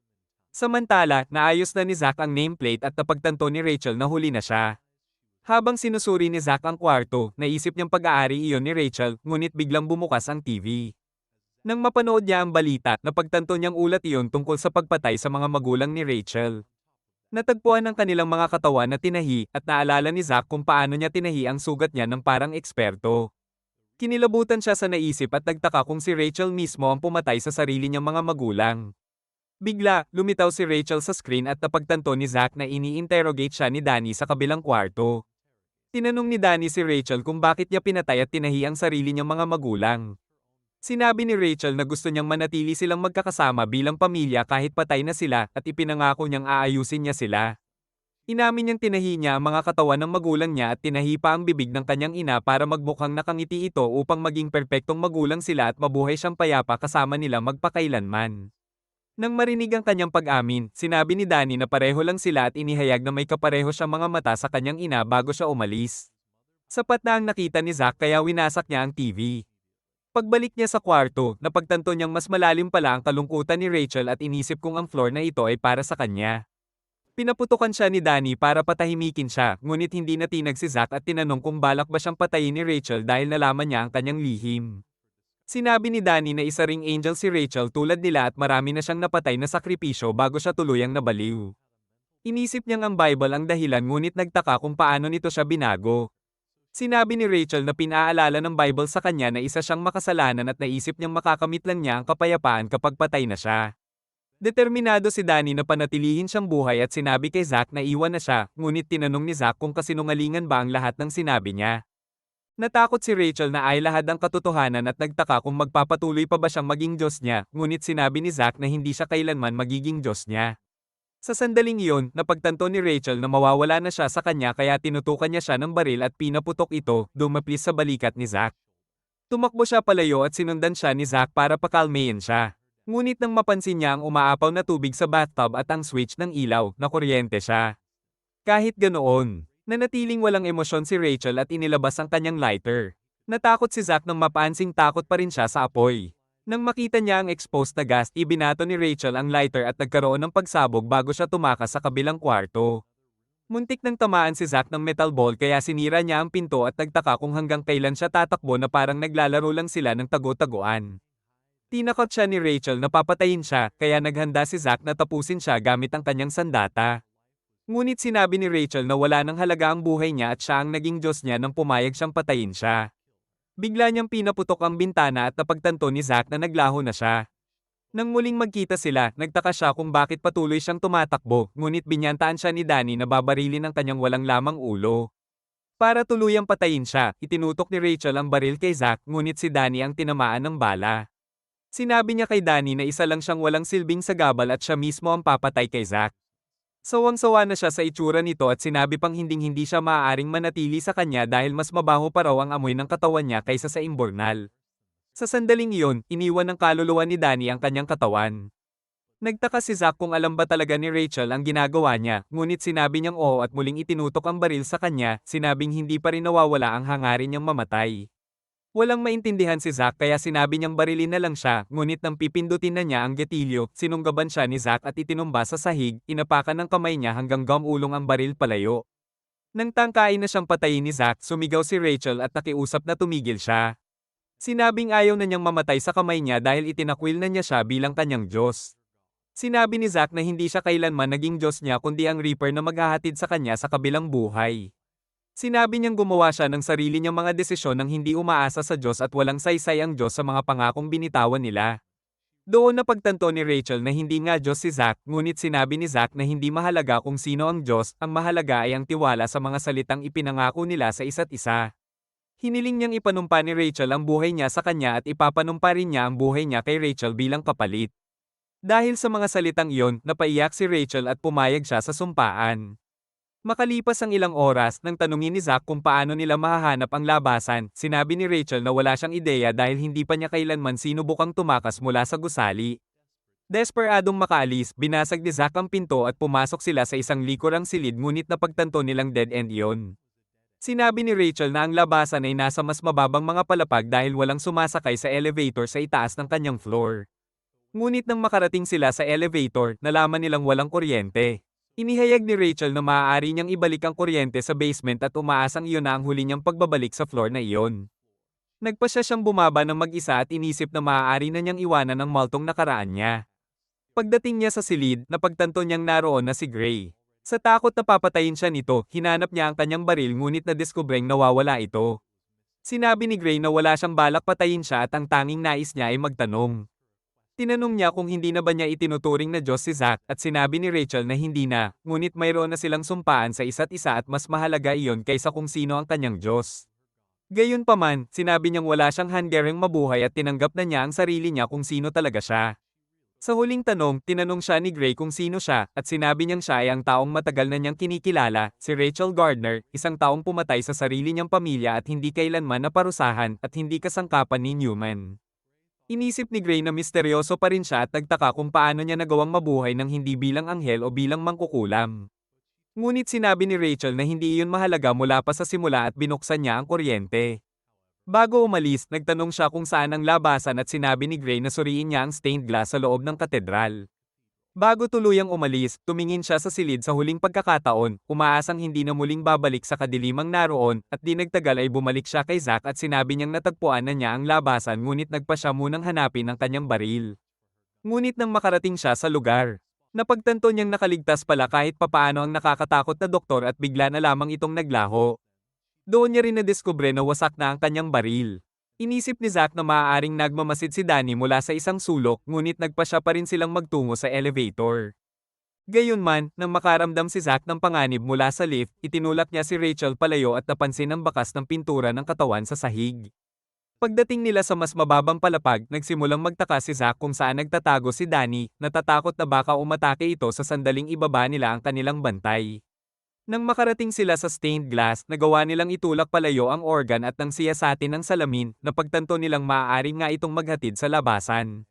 Samantala, naayos na ni Zack ang nameplate at napagtanto ni Rachel na huli na siya. Habang sinusuri ni Zack ang kwarto, naisip niyang pag-aari iyon ni Rachel, ngunit biglang bumukas ang TV. Nang mapanood niya ang balita, napagtanto niyang ulat iyon tungkol sa pagpatay sa mga magulang ni Rachel. Natagpuan ang kanilang mga katawan na tinahi, at naalala ni Zack kung paano niya tinahi ang sugat niya ng parang eksperto. Kinilabutan siya sa naisip at nagtaka kung si Rachel mismo ang pumatay sa sarili niyang mga magulang. Bigla, lumitaw si Rachel sa screen at napagtanto ni Zack na ini-interrogate siya ni Danny sa kabilang kwarto. Tinanong ni Danny si Rachel kung bakit niya pinatay at tinahi ang sarili niyang mga magulang. Sinabi ni Rachel na gusto niyang manatili silang magkakasama bilang pamilya kahit patay na sila at ipinangako niyang aayusin niya sila. Inamin niyang tinahi niya ang mga katawan ng magulang niya at tinahi pa ang bibig ng kanyang ina para magmukhang nakangiti ito upang maging perpektong magulang sila at mabuhay siyang payapa kasama nila magpakailanman. Nang marinig ang kanyang pag-amin, sinabi ni Danny na pareho lang sila at inihayag na may kapareho siyang mga mata sa kanyang ina bago siya umalis. Sapat na ang nakita ni Zack kaya winasak niya ang TV. Pagbalik niya sa kwarto, napagtanto niyang mas malalim pala ang kalungkutan ni Rachel at inisip kung ang floor na ito ay para sa kanya. Pinaputukan siya ni Danny para patahimikin siya, ngunit hindi natinag si Zack at tinanong kung balak ba siyang patayin ni Rachel dahil nalaman niya ang kanyang lihim. Sinabi ni Danny na isa ring angel si Rachel tulad nila at marami na siyang napatay na sakripisyo bago siya tuluyang nabaliw. Inisip niyang ang Bible ang dahilan ngunit nagtaka kung paano nito siya binago. Sinabi ni Rachel na pinaalala ng Bible sa kanya na isa siyang makasalanan at naisip niyang makakamit lang niya ang kapayapaan kapag patay na siya. Determinado si Danny na panatilihin siyang buhay at sinabi kay Zack na iwan na siya, ngunit tinanong ni Zack kung kasinungalingan ba ang lahat ng sinabi niya. Natakot si Rachel na ay lahat ang katotohanan at nagtaka kung magpapatuloy pa ba siyang maging Diyos niya, ngunit sinabi ni Zack na hindi siya kailanman magiging Diyos niya. Sa sandaling iyon, napagtanto ni Rachel na mawawala na siya sa kanya kaya tinutukan niya siya ng baril at pinaputok ito, dumaplis sa balikat ni Zack. Tumakbo siya palayo at sinundan siya ni Zack para pakalmayin siya. Ngunit nang mapansin niya ang umaapaw na tubig sa bathtub at ang switch ng ilaw, nakuryente siya. Kahit ganoon, nanatiling walang emosyon si Rachel at inilabas ang kanyang lighter. Natakot si Zack nang mapansing takot pa rin siya sa apoy. Nang makita niya ang exposed na gas, ibinato ni Rachel ang lighter at nagkaroon ng pagsabog bago siya tumakas sa kabilang kwarto. Muntik nang tamaan si Zack ng metal ball kaya sinira niya ang pinto at nagtaka kung hanggang kailan siya tatakbo na parang naglalaro lang sila ng tago-taguan. Tinakot siya ni Rachel na papatayin siya, kaya naghanda si Zack na tapusin siya gamit ang kanyang sandata. Ngunit sinabi ni Rachel na wala nang halaga ang buhay niya at siya ang naging Diyos niya nang pumayag siyang patayin siya. Bigla niyang pinaputok ang bintana at napagtanto ni Zack na naglaho na siya. Nang muling magkita sila, nagtaka siya kung bakit patuloy siyang tumatakbo, ngunit binyantaan siya ni Danny na babarilin ang kanyang walang lamang ulo. Para tuluyang patayin siya, itinutok ni Rachel ang baril kay Zack, ngunit si Danny ang tinamaan ng bala. Sinabi niya kay Danny na isa lang siyang walang silbing sagabal at siya mismo ang papatay kay Zack. Sawang-sawa na siya sa itsura nito at sinabi pang hinding-hindi siya maaaring manatili sa kanya dahil mas mabaho pa raw ang amoy ng katawan niya kaysa sa imbornal. Sa sandaling iyon, iniwan ng kaluluwa ni Danny ang kanyang katawan. Nagtaka si Zack kung alam ba talaga ni Rachel ang ginagawa niya, ngunit sinabi niyang oo at muling itinutok ang baril sa kanya, sinabing hindi pa rin nawawala ang hangarin niyang mamatay. Walang maintindihan si Zack kaya sinabi niyang barilin na lang siya, ngunit nang pipindutin na niya ang gatilyo, sinunggaban siya ni Zack at itinumba sa sahig, inapakan ng kamay niya hanggang gumulong ang baril palayo. Nang tangkain na siyang patayin ni Zack, sumigaw si Rachel at nakiusap na tumigil siya. Sinabing ayaw na niyang mamatay sa kamay niya dahil itinakwil na niya siya bilang kanyang Diyos. Sinabi ni Zack na hindi siya kailanman naging Diyos niya kundi ang Reaper na maghahatid sa kanya sa kabilang buhay. Sinabi niyang gumawa siya ng sarili niyang mga desisyon nang hindi umaasa sa Diyos at walang saysay ang Diyos sa mga pangakong binitawan nila. Doon napagtanto ni Rachel na hindi nga Diyos si Zack, ngunit sinabi ni Zack na hindi mahalaga kung sino ang Diyos, ang mahalaga ay ang tiwala sa mga salitang ipinangako nila sa isa't isa. Hiniling niyang ipanumpa ni Rachel ang buhay niya sa kanya at ipapanumpa rin niya ang buhay niya kay Rachel bilang kapalit. Dahil sa mga salitang iyon, napaiyak si Rachel at pumayag siya sa sumpaan. Makalipas ang ilang oras, nang tanungin ni Zack kung paano nila mahahanap ang labasan, sinabi ni Rachel na wala siyang ideya dahil hindi pa niya kailanman sinubukang tumakas mula sa gusali. Desperadong makaalis, binasag ni Zack ang pinto at pumasok sila sa isang likurang silid ngunit napagtanto nilang dead end iyon. Sinabi ni Rachel na ang labasan ay nasa mas mababang mga palapag dahil walang sumasakay sa elevator sa itaas ng kanyang floor. Ngunit nang makarating sila sa elevator, nalaman nilang walang kuryente. Inihayag ni Rachel na maaari niyang ibalik ang kuryente sa basement at umaasang iyon na ang huli niyang pagbabalik sa floor na iyon. Nagpasya siyang bumaba ng mag-isa at inisip na maaari na niyang iwanan ang maltong nakaraan niya. Pagdating niya sa silid, napagtanto niyang naroon na si Gray. Sa takot na papatayin siya nito, hinanap niya ang kanyang baril ngunit nadiskubreng nawawala ito. Sinabi ni Gray na wala siyang balak patayin siya at ang tanging nais niya ay magtanong. Tinanong niya kung hindi na ba niya itinuturing na Diyos si Zack at sinabi ni Rachel na hindi na, ngunit mayroon na silang sumpaan sa isa't isa at mas mahalaga iyon kaysa kung sino ang kanyang Diyos. Gayunpaman, sinabi niyang wala siyang hanggarang mabuhay at tinanggap na niya ang sarili niya kung sino talaga siya. Sa huling tanong, tinanong siya ni Gray kung sino siya at sinabi niyang siya ay ang taong matagal na niyang kinikilala, si Rachel Gardner, isang taong pumatay sa sarili niyang pamilya at hindi kailanman naparusahan at hindi kasangkapan ni Newman. Inisip ni Gray na misteryoso pa rin siya at nagtaka kung paano niya nagawang mabuhay ng hindi bilang anghel o bilang mangkukulam. Ngunit sinabi ni Rachel na hindi iyon mahalaga mula pa sa simula at binuksan niya ang kuryente. Bago umalis, nagtanong siya kung saan ang labasan at sinabi ni Gray na suriin niya ang stained glass sa loob ng katedral. Bago tuluyang umalis, tumingin siya sa silid sa huling pagkakataon, umaasang hindi na muling babalik sa kadilimang naroon, at di nagtagal ay bumalik siya kay Zack at sinabi niyang natagpuan na niya ang labasan ngunit nagpa siya munang hanapin ang kanyang baril. Ngunit nang makarating siya sa lugar, napagtanto niyang nakaligtas pala kahit papaano ang nakakatakot na doktor at bigla na lamang itong naglaho. Doon niya rin nadiskubre na wasak na ang kanyang baril. Inisip ni Zack na maaaring nagmamasid si Danny mula sa isang sulok ngunit nagpa siya pa rin silang magtungo sa elevator. Gayunman, nang makaramdam si Zack ng panganib mula sa lift, itinulak niya si Rachel palayo at napansin ang bakas ng pintura ng katawan sa sahig. Pagdating nila sa mas mababang palapag, nagsimulang magtaka si Zack kung saan nagtatago si Danny, natatakot na baka umatake ito sa sandaling ibaba nila ang kanilang bantay. Nang makarating sila sa stained glass, nagawa nilang itulak palayo ang organ at nang siyasatin ng salamin, napagtanto nilang maaari nga itong maghatid sa labasan.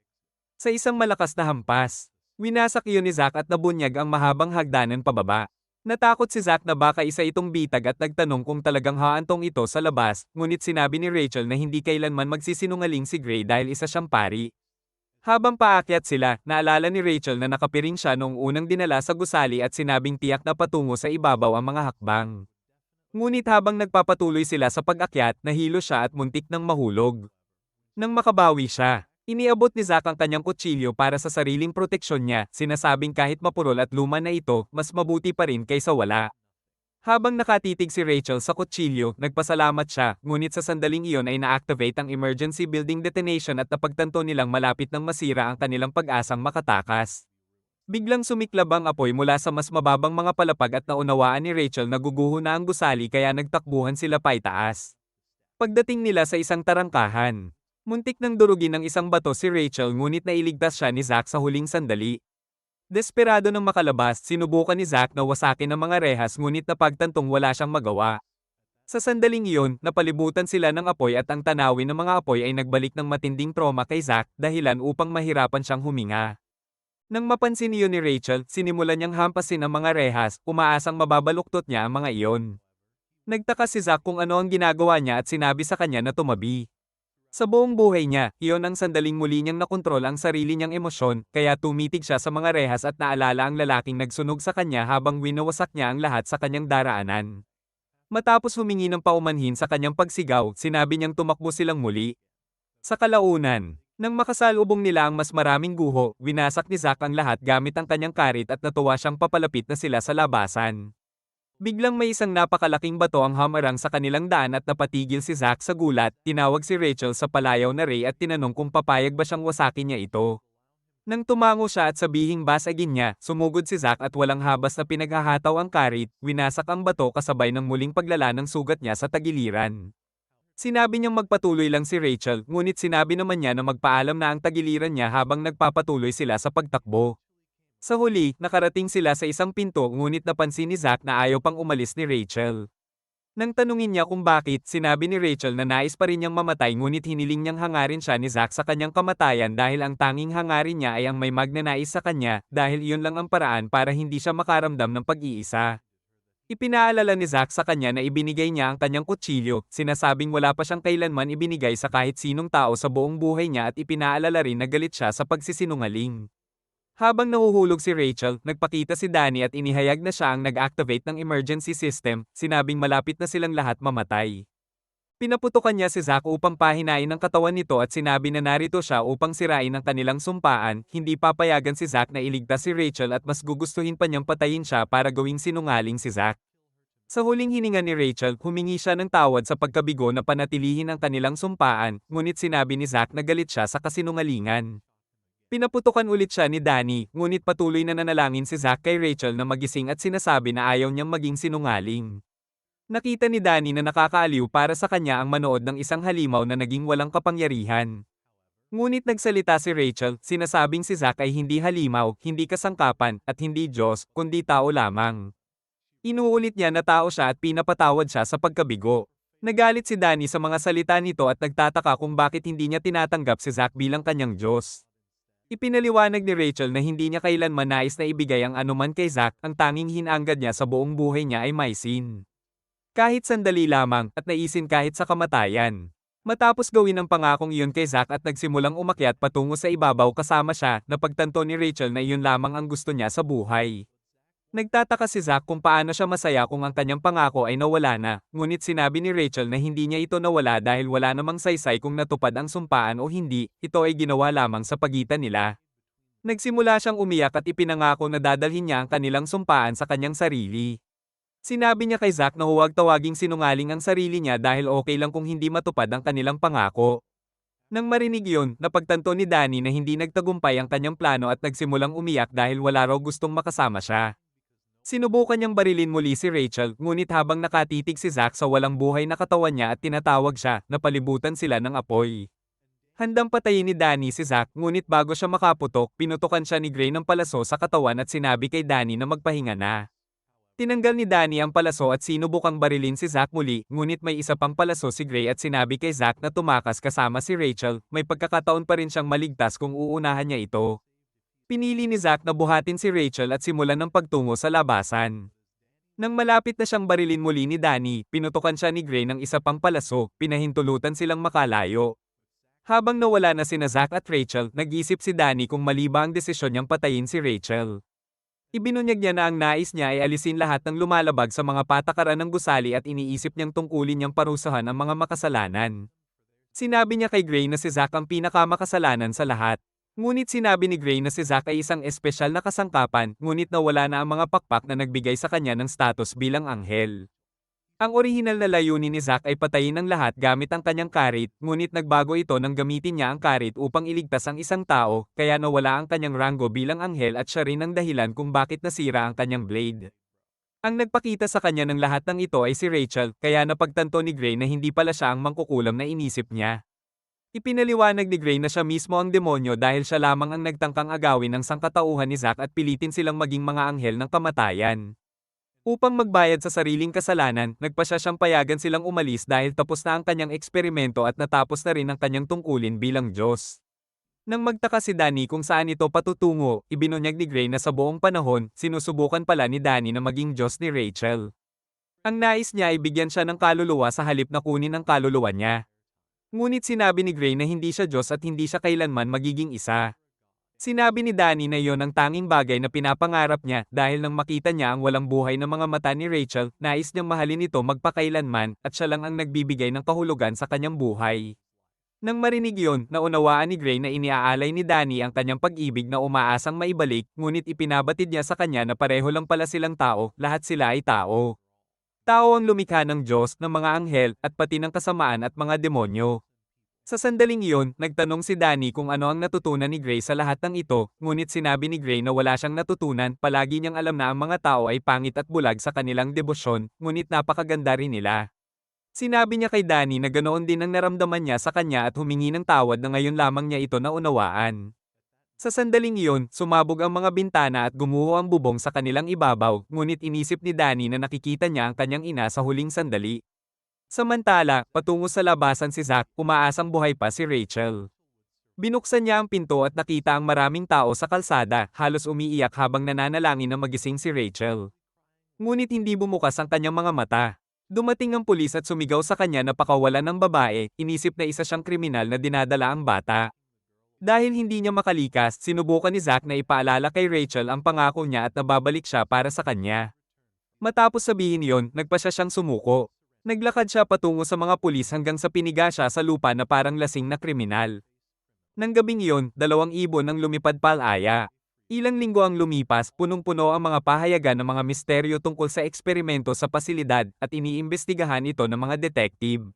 Sa isang malakas na hampas, winasak iyon ni Zack at nabunyag ang mahabang hagdanan pababa. Natakot si Zack na baka isa itong bitag at nagtanong kung talagang haantong ito sa labas, ngunit sinabi ni Rachel na hindi kailanman magsisinungaling si Gray dahil isa siyang pari. Habang paakyat sila, naalala ni Rachel na nakapiring siya noong unang dinala sa gusali at sinabing tiyak na patungo sa ibabaw ang mga hakbang. Ngunit habang nagpapatuloy sila sa pag-akyat, nahilo siya at muntik nang mahulog. Nang makabawi siya, iniabot ni Zack ang kanyang kutsilyo para sa sariling proteksyon niya, sinasabing kahit mapurol at luma na ito, mas mabuti pa rin kaysa wala. Habang nakatitig si Rachel sa kutsilyo, nagpasalamat siya, ngunit sa sandaling iyon ay na-activate ang emergency building detonation at napagtanto nilang malapit nang masira ang kanilang pag-asang makatakas. Biglang sumiklab ang apoy mula sa mas mababang mga palapag at naunawaan ni Rachel na guguho na ang gusali kaya nagtakbuhan sila paitaas. Pagdating nila sa isang tarangkahan, muntik nang durugin ng isang bato si Rachel ngunit nailigtas siya ni Zack sa huling sandali. Desperado nang makalabas, sinubukan ni Zack na wasakin ang mga rehas ngunit napagtantong wala siyang magawa. Sa sandaling iyon, napalibutan sila ng apoy at ang tanawin ng mga apoy ay nagbalik ng matinding trauma kay Zack, dahilan upang mahirapan siyang huminga. Nang mapansin iyon ni Rachel, sinimulan niyang hampasin ang mga rehas, umaasang mababaluktot niya ang mga iyon. Nagtaka si Zack kung ano ang ginagawa niya at sinabi sa kanya na tumabi. Sa buong buhay niya, iyon ang sandaling muli niyang nakontrol ang sarili niyang emosyon, kaya tumitig siya sa mga rehas at naalala ang lalaking nagsunog sa kanya habang winawasak niya ang lahat sa kanyang daraanan. Matapos humingi ng paumanhin sa kanyang pagsigaw, sinabi niyang tumakbo silang muli. Sa kalaunan, nang makasalubong nila ang mas maraming guho, winasak ni Zack ang lahat gamit ang kanyang karit at natuwa siyang papalapit na sila sa labasan. Biglang may isang napakalaking bato ang hamarang sa kanilang daan at napatigil si Zack sa gulat, tinawag si Rachel sa palayaw na Ray at tinanong kung papayag ba siyang wasakin niya ito. Nang tumango siya at sabihing basagin niya, sumugod si Zack at walang habas na pinaghahataw ang karit, winasak ang bato kasabay ng muling paglala ng sugat niya sa tagiliran. Sinabi niyang magpatuloy lang si Rachel, ngunit sinabi naman niya na magpaalam na ang tagiliran niya habang nagpapatuloy sila sa pagtakbo. Sa huli, nakarating sila sa isang pinto ngunit napansin ni Zack na ayaw pang umalis ni Rachel. Nang tanungin niya kung bakit, sinabi ni Rachel na nais pa rin niyang mamatay ngunit hiniling niyang hangarin siya ni Zack sa kanyang kamatayan dahil ang tanging hangarin niya ay ang may magnanais sa kanya, dahil iyon lang ang paraan para hindi siya makaramdam ng pag-iisa. Ipinaalala ni Zack sa kanya na ibinigay niya ang kanyang kutsilyo, sinasabing wala pa siyang kailanman ibinigay sa kahit sinong tao sa buong buhay niya at ipinaalala rin na galit siya sa pagsisinungaling. Habang nahuhulog si Rachel, nagpakita si Danny at inihayag na siya ang nag-activate ng emergency system, sinabing malapit na silang lahat mamatay. Pinaputukan niya si Zack upang pahinain ang katawan nito at sinabi na narito siya upang sirain ang kanilang sumpaan, hindi papayagan si Zack na iligtas si Rachel at mas gugustuhin pa niyang patayin siya para gawing sinungaling si Zack. Sa huling hininga ni Rachel, humingi siya ng tawad sa pagkabigo na panatilihin ang kanilang sumpaan, ngunit sinabi ni Zack na galit siya sa kasinungalingan. Pinaputukan ulit siya ni Danny, ngunit patuloy na nanalangin si Zack kay Rachel na magising at sinasabi na ayaw niyang maging sinungaling. Nakita ni Danny na nakakaaliw para sa kanya ang manood ng isang halimaw na naging walang kapangyarihan. Ngunit nagsalita si Rachel, sinasabing si Zack ay hindi halimaw, hindi kasangkapan, at hindi Diyos, kundi tao lamang. Inuulit niya na tao siya at pinapatawad siya sa pagkabigo. Nagalit si Danny sa mga salita nito at nagtataka kung bakit hindi niya tinatanggap si Zack bilang kanyang Diyos. Ipinaliwanag ni Rachel na hindi niya kailanman nais na ibigay ang anuman kay Zack, ang tanging hinangad niya sa buong buhay niya ay maisin. Kahit sandali lamang, at naisin kahit sa kamatayan. Matapos gawin ang pangakong iyon kay Zack at nagsimulang umakyat patungo sa ibabaw kasama siya, napagtanto ni Rachel na iyon lamang ang gusto niya sa buhay. Nagtataka si Zack kung paano siya masaya kung ang kanyang pangako ay nawala na, ngunit sinabi ni Rachel na hindi niya ito nawala dahil wala namang saysay kung natupad ang sumpaan o hindi, ito ay ginawa lamang sa pagitan nila. Nagsimula siyang umiyak at ipinangako na dadalhin niya ang kanilang sumpaan sa kanyang sarili. Sinabi niya kay Zack na huwag tawaging sinungaling ang sarili niya dahil okay lang kung hindi matupad ang kanilang pangako. Nang marinig yun, napagtanto ni Danny na hindi nagtagumpay ang kanyang plano at nagsimulang umiyak dahil wala raw gustong makasama siya. Sinubukan niyang barilin muli si Rachel, ngunit habang nakatitig si Zack sa walang buhay na katawan niya at tinatawag siya, napalibutan sila ng apoy. Handang patayin ni Danny si Zack, ngunit bago siya makaputok, pinutukan siya ni Gray ng palaso sa katawan at sinabi kay Danny na magpahinga na. Tinanggal ni Danny ang palaso at sinubukang barilin si Zack muli, ngunit may isa pang palaso si Gray at sinabi kay Zack na tumakas kasama si Rachel, may pagkakataon pa rin siyang maligtas kung uunahan niya ito. Pinili ni Zack na buhatin si Rachel at simulan ng pagtungo sa labasan. Nang malapit na siyang barilin muli ni Danny, pinutukan siya ni Gray ng isa pang palaso, pinahintulutan silang makalayo. Habang nawala na sina Zack at Rachel, nag-isip si Danny kung mali ba ang desisyon niyang patayin si Rachel. Ibinunyag niya na ang nais niya ay alisin lahat ng lumalabag sa mga patakaran ng gusali at iniisip niyang tungkulin niyang parusahan ang mga makasalanan. Sinabi niya kay Gray na si Zack ang pinakamakasalanan sa lahat. Ngunit sinabi ni Gray na si Zack ay isang espesyal na kasangkapan, ngunit nawala na ang mga pakpak na nagbigay sa kanya ng status bilang anghel. Ang orihinal na layunin ni Zack ay patayin ang lahat gamit ang kanyang karit, ngunit nagbago ito nang gamitin niya ang karit upang iligtas ang isang tao, kaya nawala ang kanyang ranggo bilang anghel at siya rin ang dahilan kung bakit nasira ang kanyang blade. Ang nagpakita sa kanya ng lahat ng ito ay si Rachel, kaya napagtanto ni Gray na hindi pala siya ang mangkukulam na inisip niya. Ipinaliwanag ni Gray na siya mismo ang demonyo dahil siya lamang ang nagtangkang agawin ng sangkatauhan ni Zack at pilitin silang maging mga anghel ng kamatayan. Upang magbayad sa sariling kasalanan, nagpasya siyang payagan silang umalis dahil tapos na ang kanyang eksperimento at natapos na rin ang kanyang tungkulin bilang Diyos. Nang magtaka si Danny kung saan ito patutungo, ibinunyag ni Gray na sa buong panahon, sinusubukan pala ni Danny na maging Diyos ni Rachel. Ang nais niya ay bigyan siya ng kaluluwa sa halip na kunin ang kaluluwa niya. Ngunit sinabi ni Gray na hindi siya Diyos at hindi siya kailanman magiging isa. Sinabi ni Danny na iyon ang tanging bagay na pinapangarap niya dahil nang makita niya ang walang buhay na mga mata ni Rachel, nais niyang mahalin ito magpakailanman at siya lang ang nagbibigay ng kahulugan sa kanyang buhay. Nang marinig iyon, naunawaan ni Gray na iniaalay ni Danny ang kanyang pag-ibig na umaasang maibalik, ngunit ipinabatid niya sa kanya na pareho lang pala silang tao, lahat sila ay tao. Tao ang lumikha ng Diyos, ng mga anghel, at pati ng kasamaan at mga demonyo. Sa sandaling iyon, nagtanong si Danny kung ano ang natutunan ni Gray sa lahat ng ito, ngunit sinabi ni Gray na wala siyang natutunan, palagi niyang alam na ang mga tao ay pangit at bulag sa kanilang debosyon, ngunit napakaganda rin nila. Sinabi niya kay Danny na ganoon din ang naramdaman niya sa kanya at humingi ng tawad na ngayon lamang niya ito naunawaan. Sa sandaling iyon, sumabog ang mga bintana at gumuho ang bubong sa kanilang ibabaw, ngunit inisip ni Danny na nakikita niya ang kanyang ina sa huling sandali. Samantala, patungo sa labasan si Zack, umaasang buhay pa si Rachel. Binuksan niya ang pinto at nakita ang maraming tao sa kalsada, halos umiiyak habang nananalangin na magising si Rachel. Ngunit hindi bumukas ang kanyang mga mata. Dumating ang pulis at sumigaw sa kanya na pakawalan ng babae, inisip na isa siyang kriminal na dinadala ang bata. Dahil hindi niya makalikas, sinubukan ni Zack na ipaalala kay Rachel ang pangako niya at nababalik siya para sa kanya. Matapos sabihin iyon, nagpasya siyang sumuko. Naglakad siya patungo sa mga pulis hanggang sa piniga siya sa lupa na parang lasing na kriminal. Nang gabing iyon, 2 ibon ang lumipad palaya. Ilang linggo ang lumipas, punong-puno ang mga pahayagan ng mga misteryo tungkol sa eksperimento sa pasilidad at iniimbestigahan ito ng mga detective.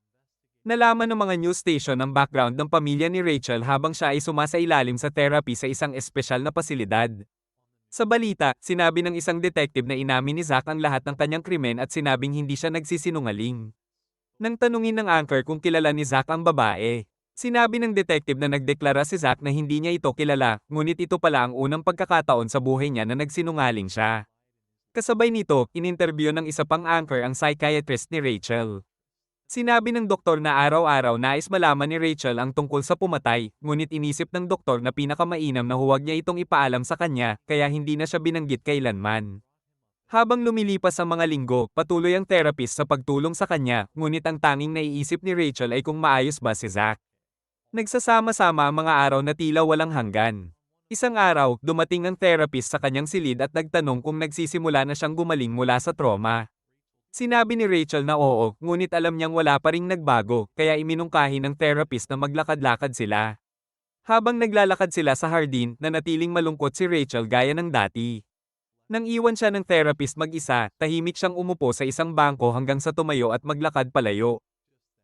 Nalaman ng mga news station ang background ng pamilya ni Rachel habang siya ay sumasailalim sa therapy sa isang espesyal na pasilidad. Sa balita, sinabi ng isang detective na inamin ni Zack ang lahat ng kanyang krimen at sinabing hindi siya nagsisinungaling. Nang tanungin ng anchor kung kilala ni Zack ang babae, sinabi ng detective na nagdeklara si Zack na hindi niya ito kilala, ngunit ito pala ang unang pagkakataon sa buhay niya na nagsinungaling siya. Kasabay nito, ininterview ng isa pang anchor ang psychiatrist ni Rachel. Sinabi ng doktor na araw-araw nais malaman ni Rachel ang tungkol sa pumatay, ngunit inisip ng doktor na pinakamainam na huwag niya itong ipaalam sa kanya, kaya hindi na siya binanggit kailanman. Habang lumilipas ang mga linggo, patuloy ang therapist sa pagtulong sa kanya, ngunit ang tanging naiisip ni Rachel ay kung maayos ba si Zack. Nagsasama-sama ang mga araw na tila walang hanggan. Isang araw, dumating ang therapist sa kanyang silid at nagtanong kung nagsisimula na siyang gumaling mula sa trauma. Sinabi ni Rachel na oo, ngunit alam niyang wala pa ring nagbago, kaya iminungkahi ng therapist na maglakad-lakad sila. Habang naglalakad sila sa hardin, nanatiling malungkot si Rachel gaya ng dati. Nang iwan siya ng therapist mag-isa, tahimik siyang umupo sa isang bangko hanggang sa tumayo at maglakad palayo.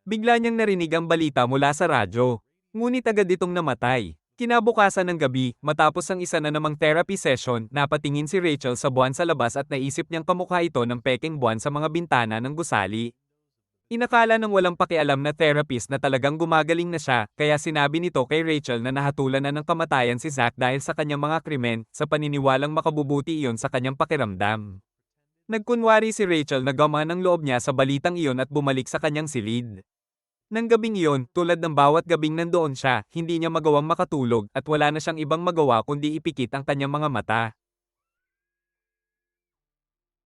Bigla niyang narinig ang balita mula sa radyo. Ngunit agad itong namatay. Kinabukasan ng gabi, matapos ang isa na namang therapy session, napatingin si Rachel sa buwan sa labas at naisip niyang kamukha ito ng pekeng buwan sa mga bintana ng gusali. Inakala ng walang pakialam na therapist na talagang gumagaling na siya, kaya sinabi nito kay Rachel na nahatulan na ng kamatayan si Zack dahil sa kanyang mga krimen, sa paniniwalang makabubuti iyon sa kanyang pakiramdam. Nagkunwari si Rachel na gamaan ang loob niya sa balitang iyon at bumalik sa kanyang silid. Nang gabing iyon, tulad ng bawat gabing nandoon siya, hindi niya magawang makatulog at wala na siyang ibang magawa kundi ipikit ang kanyang mga mata.